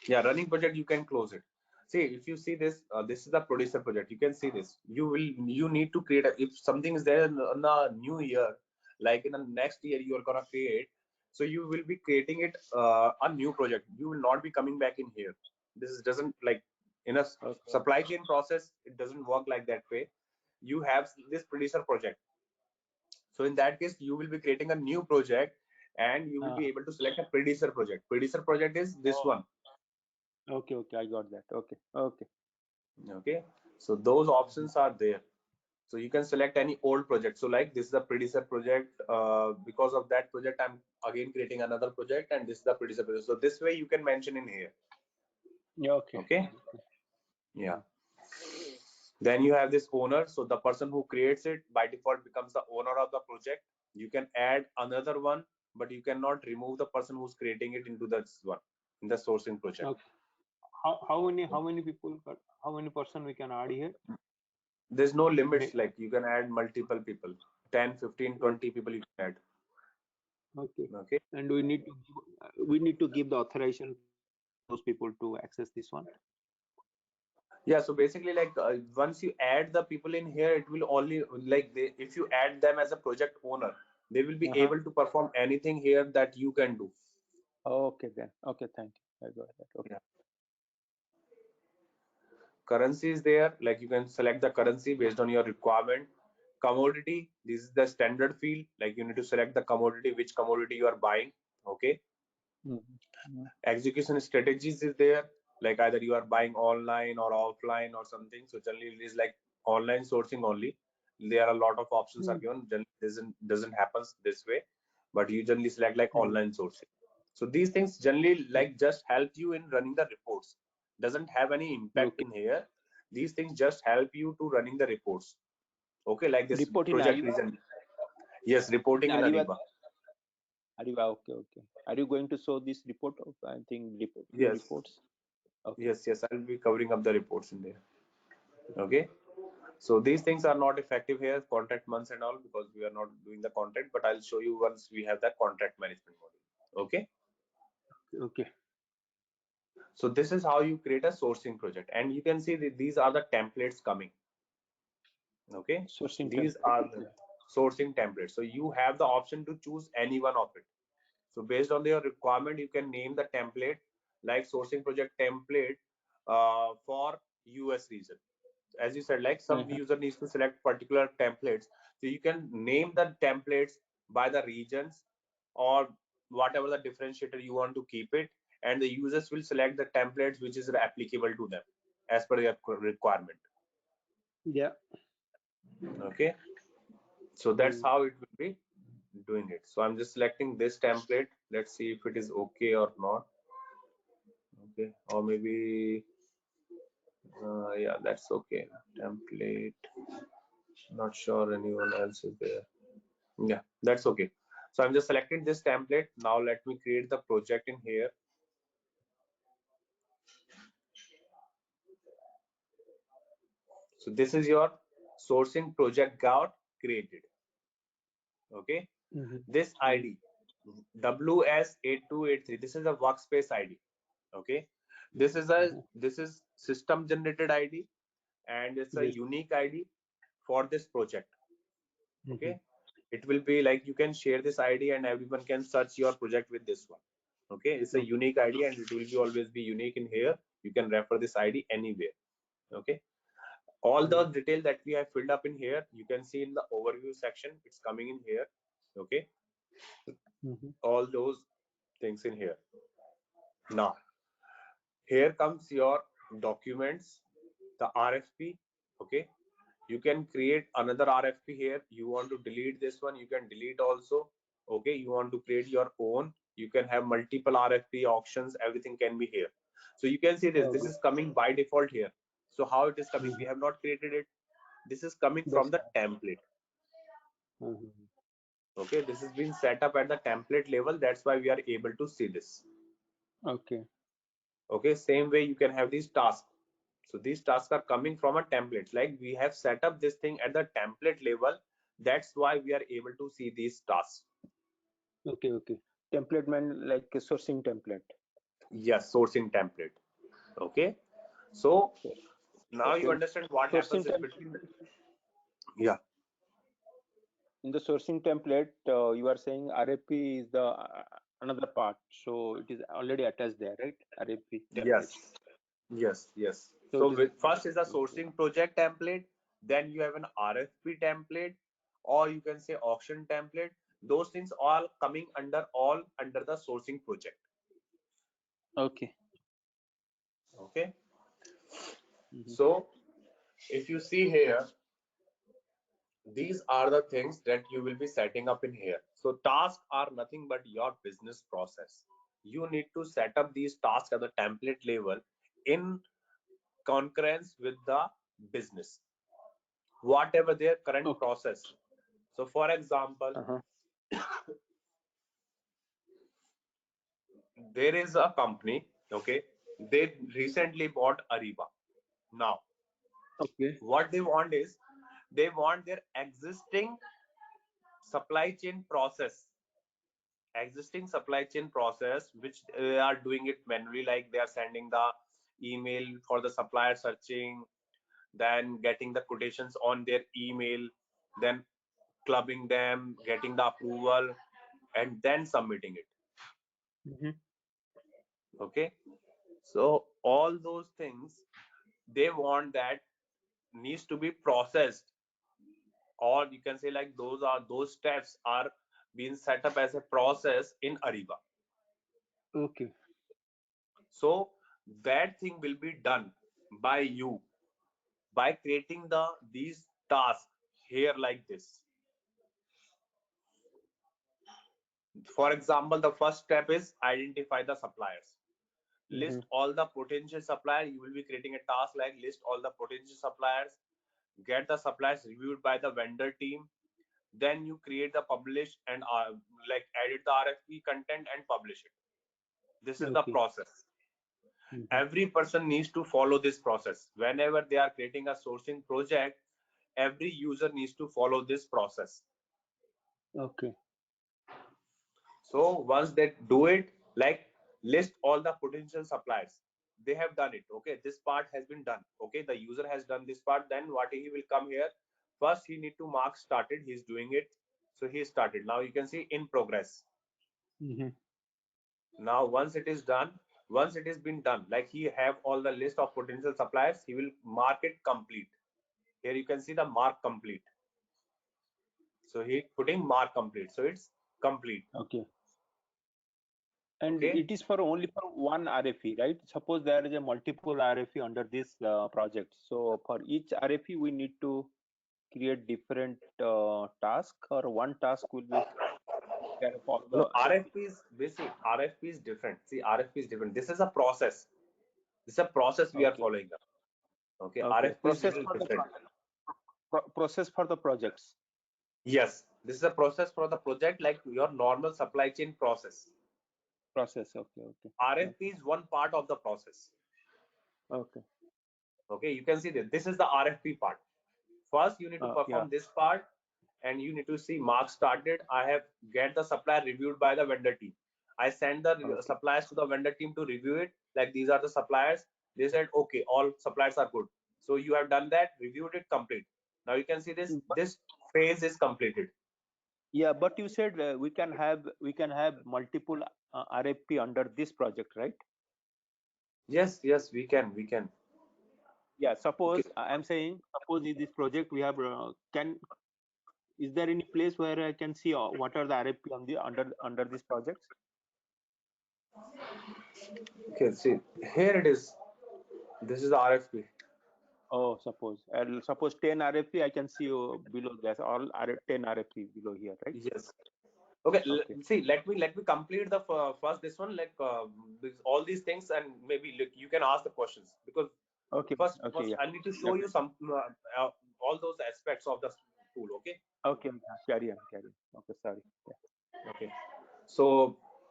Yeah, running project you can close it. See, if you see this, this is the producer project. You can see this. You need to create if something is there in the new year, like in the next year you are gonna create. So you will be creating it a new project. You will not be coming back in here. Doesn't like in a Okay. supply chain process. It doesn't work like that way. You have this producer project. So in that case, you will be creating a new project, and you will Uh, be able to select a producer project. Producer project is this oh, one. okay, okay, I got that. Okay, okay. Okay, so those options are there. So you can select any old project. So like this is the predecessor project. Because of that project, I'm again creating another project, and this is the predecessor project. So this way you can mention in here. Yeah, okay. Okay, yeah. Mm. Then you have this owner. So the person who creates it by default becomes the owner of the project. You can add another one, but you cannot remove the person who's creating it into this one in the sourcing project. Okay. How many people how many person we can add here? There's no limits. May, Like you can add multiple people, 10, 15, okay, 20 people you can add. okay. Okay. And we need to give the authorization those people to access this one. Yeah, so basically, like once you add the people in here, it will only like if you add them as a project owner, they will be Uh-huh. able to perform anything here that you can do. Okay then. Okay, thank you. I got that. Okay. Yeah. Currency is there, like you can select the currency based on your requirement. Commodity, this is the standard field, like you need to select the commodity, which commodity you are buying. Okay. Mm-hmm. Execution strategies is there, like either you are buying online or offline or something. So generally it is like online sourcing only. There are a lot of options are Mm-hmm. given. Generally doesn't happen this way, but you generally select like Mm-hmm. online sourcing. So these things generally like just help you in running the reports. Doesn't have any impact Okay. in here. These things just help you to running the reports. Okay, like this Report in project Ariba? reason. Yes, In reporting in Ariba, Ariba. Ariba, okay, okay. Are you going to show this report of, I think, few Yes, reports? Okay. yes, I'll be covering up the reports in there. Okay. Okay. So these things are not effective here, contract months and all, because we are not doing the contract, but I'll show you once we have that contract management module. Okay. Okay. So this is how you create a sourcing project. And you can see that these are the templates coming. Okay. Sourcing These template. are the Okay. sourcing templates. So you have the option to choose any one of it. So based on your requirement, you can name the template like sourcing project template for US region. As you said, like some Uh-huh. user needs to select particular templates. So you can name the templates by the regions or whatever the differentiator you want to keep it. And the users will select the templates which is applicable to them as per their requirement. Yeah. Okay. So that's Mm. how it will be doing it. So I'm just selecting this template. Let's see if it is okay or not. Okay. Or maybe yeah, that's okay. Template. Not sure anyone else is there. Yeah, that's okay. So I'm just selecting this template. Now let me create the project in here. So this is your sourcing project got created. Okay. Mm-hmm. This ID WS8283. This is a workspace ID. Okay. Mm-hmm. This is system generated ID, and it's a Yes. unique ID for this project. Mm-hmm. Okay. It will be like you can share this ID and everyone can search your project with this one. Okay. It's a Okay. unique ID and it will be always be unique in here. You can refer this ID anywhere. Okay. All the Mm-hmm. detail that we have filled up in here, you can see in the overview section. It's coming in here. Okay. Mm-hmm. All those things in here. Now, here comes your documents, the RFP. Okay. You can create another RFP here. You want to delete this one, you can delete also. Okay. You want to create your own, you can have multiple RFP auctions, everything can be here. So you can see this Okay. is coming by default here. So how it is coming, we Mm-hmm. have not created it. This is coming from That's the correct. template. Mm-hmm. Okay, this has been set up at the template level, that's why we are able to see this. Okay. Okay, same way you can have these tasks. So these tasks are coming from a template, like we have set up this thing at the template level, that's why we are able to see these tasks. Okay. Okay. Template man like a sourcing template. Yes, sourcing template. Okay, so Yes. now you Okay. understand what Sourcing happens in template. between. Yeah. In the sourcing template, you are saying RFP is the another part, so it is already attached there, right? RFP template. Yes. Yes. So So it is first is a okay. sourcing project template, then you have an RFP template, or you can say auction template. Those things all coming under the sourcing project. Okay. Okay. Mm-hmm. So if you see here, these are the things that you will be setting up in here. So tasks are nothing but your business process. You need to set up these tasks at the template level in concurrence with the business, whatever their current Okay. process. So for example, Uh-huh. there is a company. Okay, they recently bought Ariba. Now Okay. what they want is, they want their supply chain process existing supply chain process, which they are doing it manually, like they are sending the email for the supplier searching, then getting the quotations on their email, then clubbing them, getting the approval, and then submitting it. Mm-hmm. Okay, so all those things, they want that needs to be processed, or you can say like those steps are being set up as a process in Ariba. Okay. So that thing will be done by you by creating these tasks here like this. For example, the first step is identify the suppliers. Mm-hmm. List all the potential suppliers. You will be creating a task like list all the potential suppliers, get the suppliers reviewed by the vendor team, then you create the publish and like edit the RFP content and publish it. This is the Okay. process. Mm-hmm. Every person needs to follow this process whenever they are creating a sourcing project. Every user needs to follow this process. Okay. So once they do it, like list all the potential suppliers, they have done it. Okay, this part has been done. Okay, the user has done this part. Then what he will come here? First, he need to mark started. He's doing it. So he started. Now you can see in progress. Mm-hmm. Now once it is been done, like he have all the list of potential suppliers, he will mark it complete. Here you can see the mark complete. So he putting mark complete. So it's complete. Okay. And Okay. it is for only for one RFE, right? Suppose there is a multiple RFE under this project. So for each RFE, we need to create different task, or one task will be take care of all No, the RFP is basic. RFP is different. See, RFP is different. This is a process. This is a process we are okay. following up. Okay, Okay. RFP is Process little for the different. process for the projects. Yes, This is a process for the project, like your normal supply chain process. Process. Okay. Okay. RFP is one part of the process. Okay. Okay, you can see that this is the RFP part. First, you need to Yeah. perform this part, and you need to see mark started. I have get the supplier reviewed by the vendor team. I send the Okay. suppliers to the vendor team to review it. Like these are the suppliers. They said, okay, all suppliers are good. So you have done that, reviewed it, complete. Now you can see this. But, This phase is completed. yeah, but you said we can have multiple RFP under this project, right? Yes, yes, we can, we can. Yeah. Okay. Suppose I'm saying, suppose in this project we have can is there any place where I can see what are the RFP on the under this project? Okay, see, here it is. This is the RFP. Oh, suppose 10 RFP I can see below. That's all 10 RFP below here, right? Yes. Okay, Okay. see, let me complete the first this one, like all these things, and maybe look, you can ask the questions, because Okay. first Okay. Yeah. I need to show you Definitely. some all those aspects of the tool. Okay. Okay. Okay. Carry on. Carry on. Okay. Sorry. Okay. So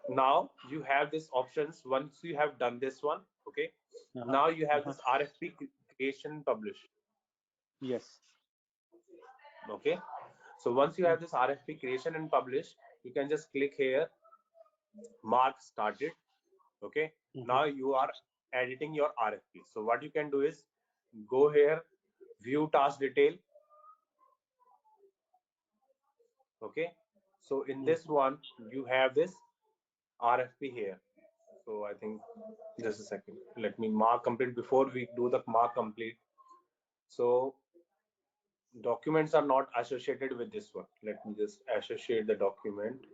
now you have these options. Once you have done this one, okay, Yeah. now you have Uh-huh. this RFP creation and publish. Yes. Okay. So once you have this RFP creation and publish, you can just click here, mark started. Okay, Mm-hmm. now you are editing your RFP. So what you can do is go here, view task detail. Okay, so in this Mm-hmm. one you have this RFP here. So I think, just a second, let me mark complete before we do the mark complete. So documents are not associated with this one. Let me just associate the document.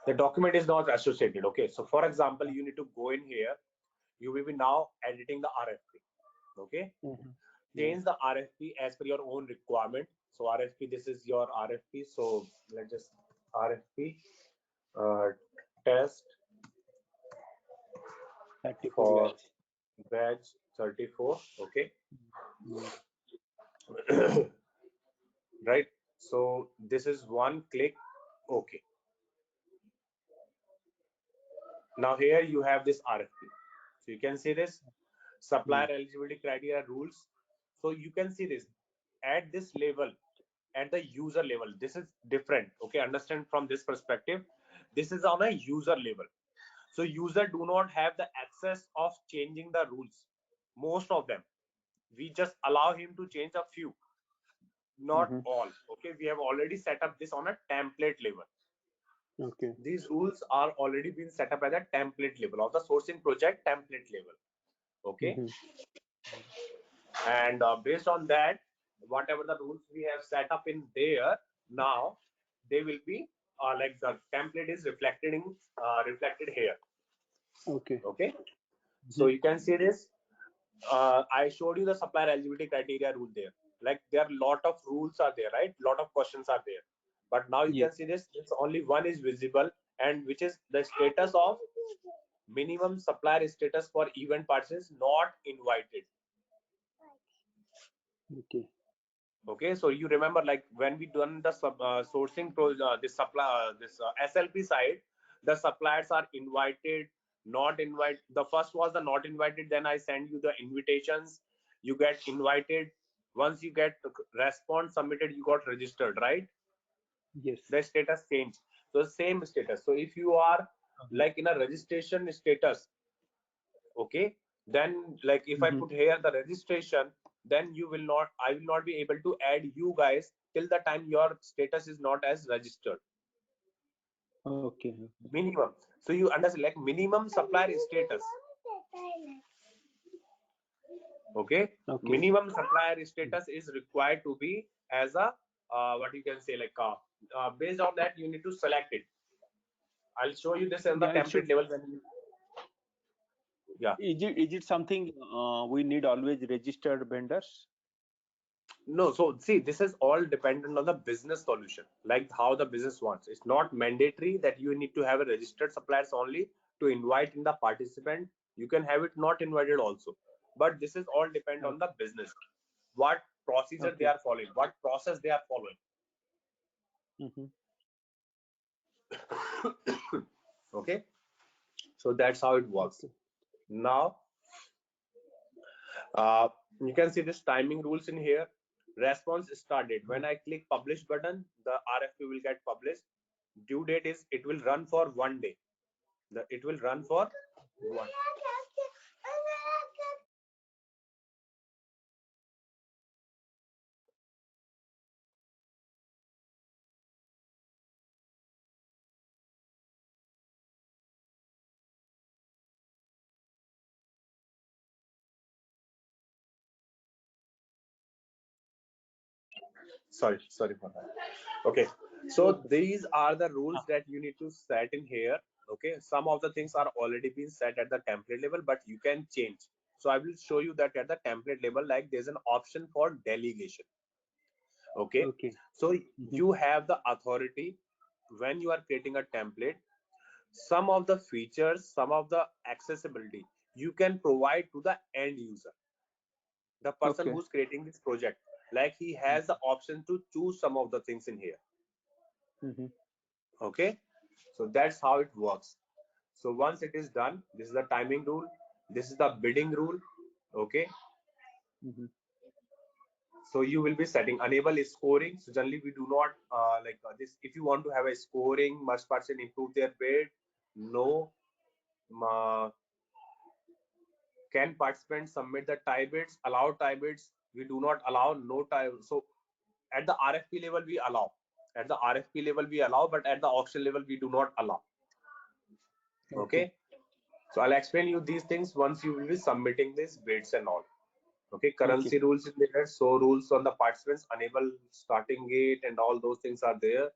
The document is not associated. Okay, so for example, you need to go in here. You will be now editing the RFP. Okay, Mm-hmm. Yeah. change the RFP as per your own requirement. So RFP, this is your RFP. So let's just RFP uh, test 34 for batch. batch 34. Okay, Mm. right. So this is one click. Okay. Now here you have this RFP. So you can see this supplier Mm. eligibility criteria rules. So you can see this at this level, at the user level. This is different. Okay, understand from this perspective. This is on a user level. So user do not have the access of changing the rules. Most of them, we just allow him to change a few, not Mm-hmm. all. Okay, we have already set up this on a template level. Okay. These rules are already been set up at a template level of the sourcing project template level. Okay, Mm-hmm. and based on that, whatever the rules we have set up in there, now they will be like the template is reflected here. Okay. Okay, so Mm-hmm. you can see this. I showed you the supplier eligibility criteria rule there. Like there are lot of rules are there, right? Lot of questions are there. But now you Yes. can see this. It's only one is visible, and which is the status of minimum supplier status for event participants not invited. Okay. Okay, so you remember like when we done the sourcing pro this supply this SLP side, the suppliers are invited, not invited. The first was the not invited. Then I send you the invitations. You get invited. Once you get the response submitted, you got registered, right? Yes. The status change. So same status. So if you are Uh-huh. like in a registration status, okay, then like if I Mm-hmm. put here the registration, then you will not I will not be able to add you guys till the time your status is not as registered. Okay. Minimum, so you understand, like minimum supplier status. Okay, Okay. minimum supplier status is required to be as a what you can say, like based on that you need to select it. I'll show you this in the Yeah. It should. template level when you, yeah. Is it something we need always registered vendors? No, so see, this is all dependent on the business solution, like how the business wants. It's not mandatory that you need to have a registered suppliers only to invite in the participant. You can have it not invited also. But this is all depend on Okay. the business. What procedure they Okay. are following, what process they are following. Mm-hmm. Okay, so that's how it works. Okay. Now, uh, you can see this timing rules in here. Response started. Mm. When I click publish button, the RFP will get published. Due date is it will run for 1 day. It will run for one. Sorry for that. Okay, so Okay. these are the rules Ah, that you need to set in here. Okay, some of the things are already been set at the template level, but you can change. So I will show you that at the template level, like there's an option for delegation. Okay, okay. so Mm-hmm. you have the authority when you are creating a template. Some of the features, some of the accessibility you can provide to the end user, the person Okay. who's creating this project. Like he has the option to choose some of the things in here. Mm-hmm. Okay, so that's how it works. So once it is done, this is the timing rule, this is the bidding rule. Okay, Mm-hmm. so you will be setting enable scoring. So generally we do not this. If you want to have a scoring, must person improve their bid? No. uh, can participants submit the tie bids? Allow tie bids? We do not allow no tie. So at the RFP level we allow, at the RFP level we allow, but at the auction level we do not allow. Okay. Okay, so I'll explain you these things once you will be submitting these bids and all. Okay, Okay. currency rules in there, so rules on the participants, enable starting gate and all those things are there.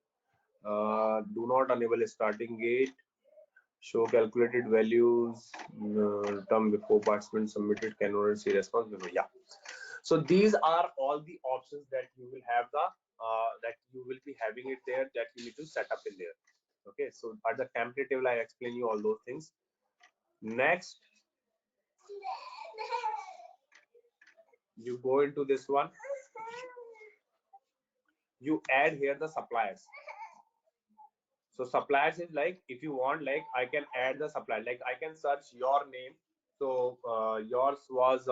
Do not enable a starting gate, show calculated values, term before participants submitted cannot see response before. Yeah, so these are all the options that you will have the that you will be having it there, that you need to set up in there. Okay, so at the template table I explain you all those things. Next, you go into this one, you add here the suppliers. So suppliers is like, if you want, like I can add the supplier, like I can search your name. So yours was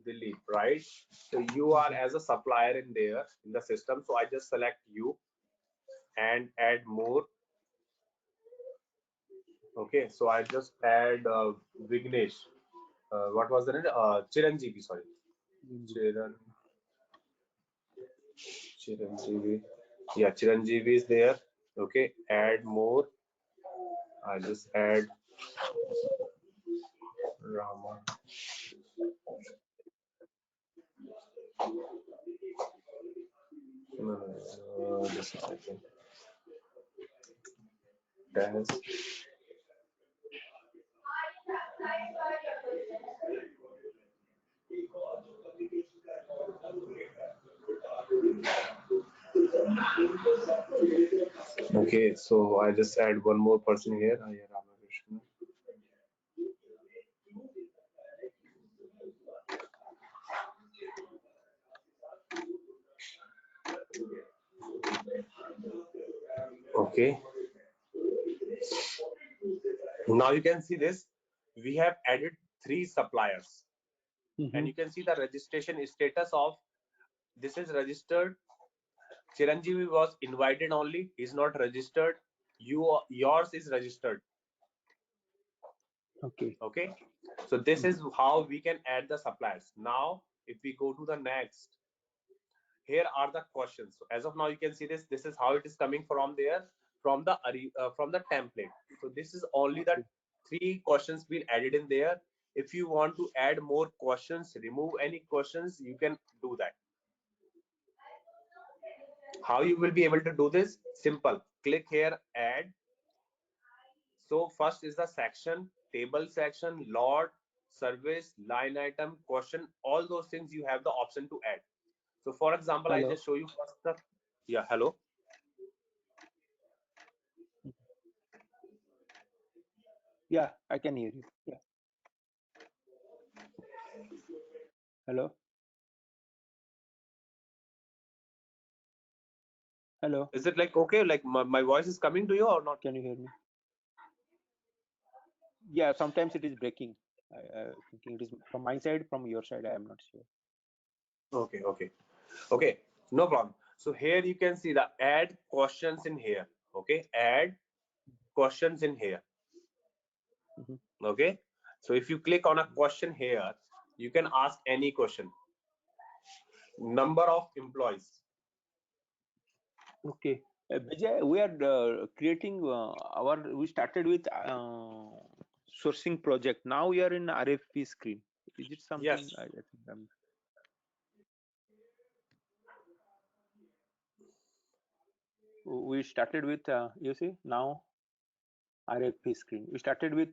Dilip, right? So you are Mm-hmm. as a supplier in there in the system, so I just select you and add more. Okay, so I just add Vignesh. What was the name? Chiranjeevi, sorry. Mm-hmm. Chiran, Chiranjeevi. Yeah, Chiranjeevi is there. Okay, add more. I just add Rama. No, no, no, just a second. Test. Okay, so I just add one more person here. Yeah, Ramakrishna. Okay, now you can see this. We have added three suppliers, and Mm-hmm. you can see the registration status of this is registered. Chiranjeevi was invited only. He's not registered. Yours is registered. Okay. Okay, so this Mm-hmm. is how we can add the suppliers. Now, if we go to the next, here are the questions. So as of now, you can see this. This is how it is coming from there, from the template. So this is only the Okay. three questions been added in there. If you want to add more questions, remove any questions, you can do that. How you will be able to do this? Simple. Click here, add. So first is the section, table section, lot, service, line item, question. All those things you have the option to add. So for example, I Hello. just show you first the, yeah, hello. Yeah, I can hear you. Yeah. Hello. Hello, Is it like okay? Like my voice is coming to you or not? can you hear me? Yeah, sometimes it is breaking. I thinking it is from my side, from your side. I am not sure. Okay, okay, okay. No problem. So here you can see the add questions in here. Okay, add questions in here. Mhm. Okay. So if you click on a question here, you can ask any question. Number of employees. Okay. Vijay, we are creating we started with sourcing project. Now we are in RFP screen. Is it something? Yes. I think we started with, you see, now RFP screen. We started with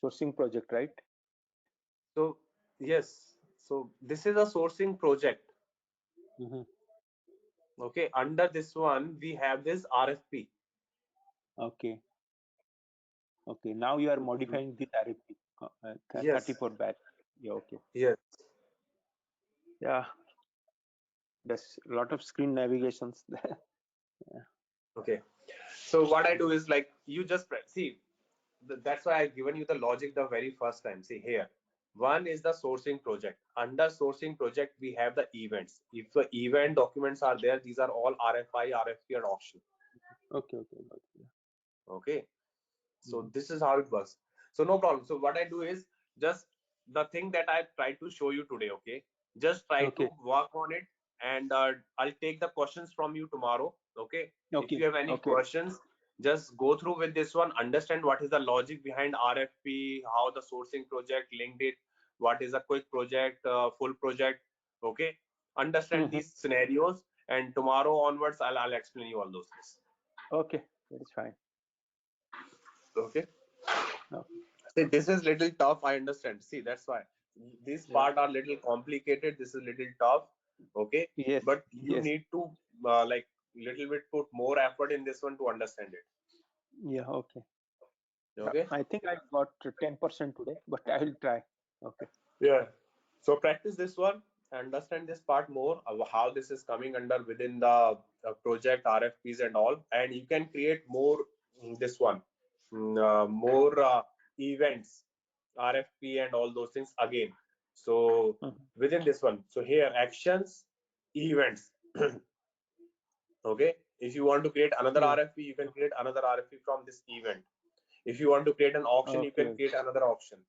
sourcing project, right? So yes. So this is a sourcing project. Mm-hmm. Okay. Under this one, we have this RFP. Okay. Okay. Now you are modifying this RFP, Yes. 34 batch. Yeah. Okay. Yes. Yeah. There's a lot of screen navigations. Yeah. Okay. So what I do is like you just press. See, that's why I've given you the logic the very first time. See here. One is the sourcing project. Under sourcing project, we have the events. If the event documents are there, these are all RFI, RFP, and auction. Okay. Okay. Got it. Yeah. Okay. So Mhm. this is how it works. So no problem. So what I do is just the thing that I tried to show you today. Okay, just try to Okay. work on it, and I'll take the questions from you tomorrow. Okay, if Okay. you have any Okay. questions, just go through with this one. Understand what is the logic behind RFP, how the sourcing project linked it, what is a quick project, full project. Okay, understand Mhm. these scenarios, and tomorrow onwards, I'll explain you all those things. Okay. That is fine. Okay. Okay. See, this is little tough. I understand. See, that's why this Yeah. part are little complicated. This is little tough. Okay, Yes. but you Yes. need to like little bit put more effort in this one to understand it. Yeah. Okay. Okay. I think I got 10% today, but I will try. Okay. Yeah. So practice this one. Understand this part more of how this is coming under within the project RFPs and all, and you can create more this one more events RFP and all those things again. So Mhm. within this one, so here actions, events. Okay. If you want to create another Yeah. RFP, you can create another RFP from this event. If you want to create an auction, you can Okay. create another auction.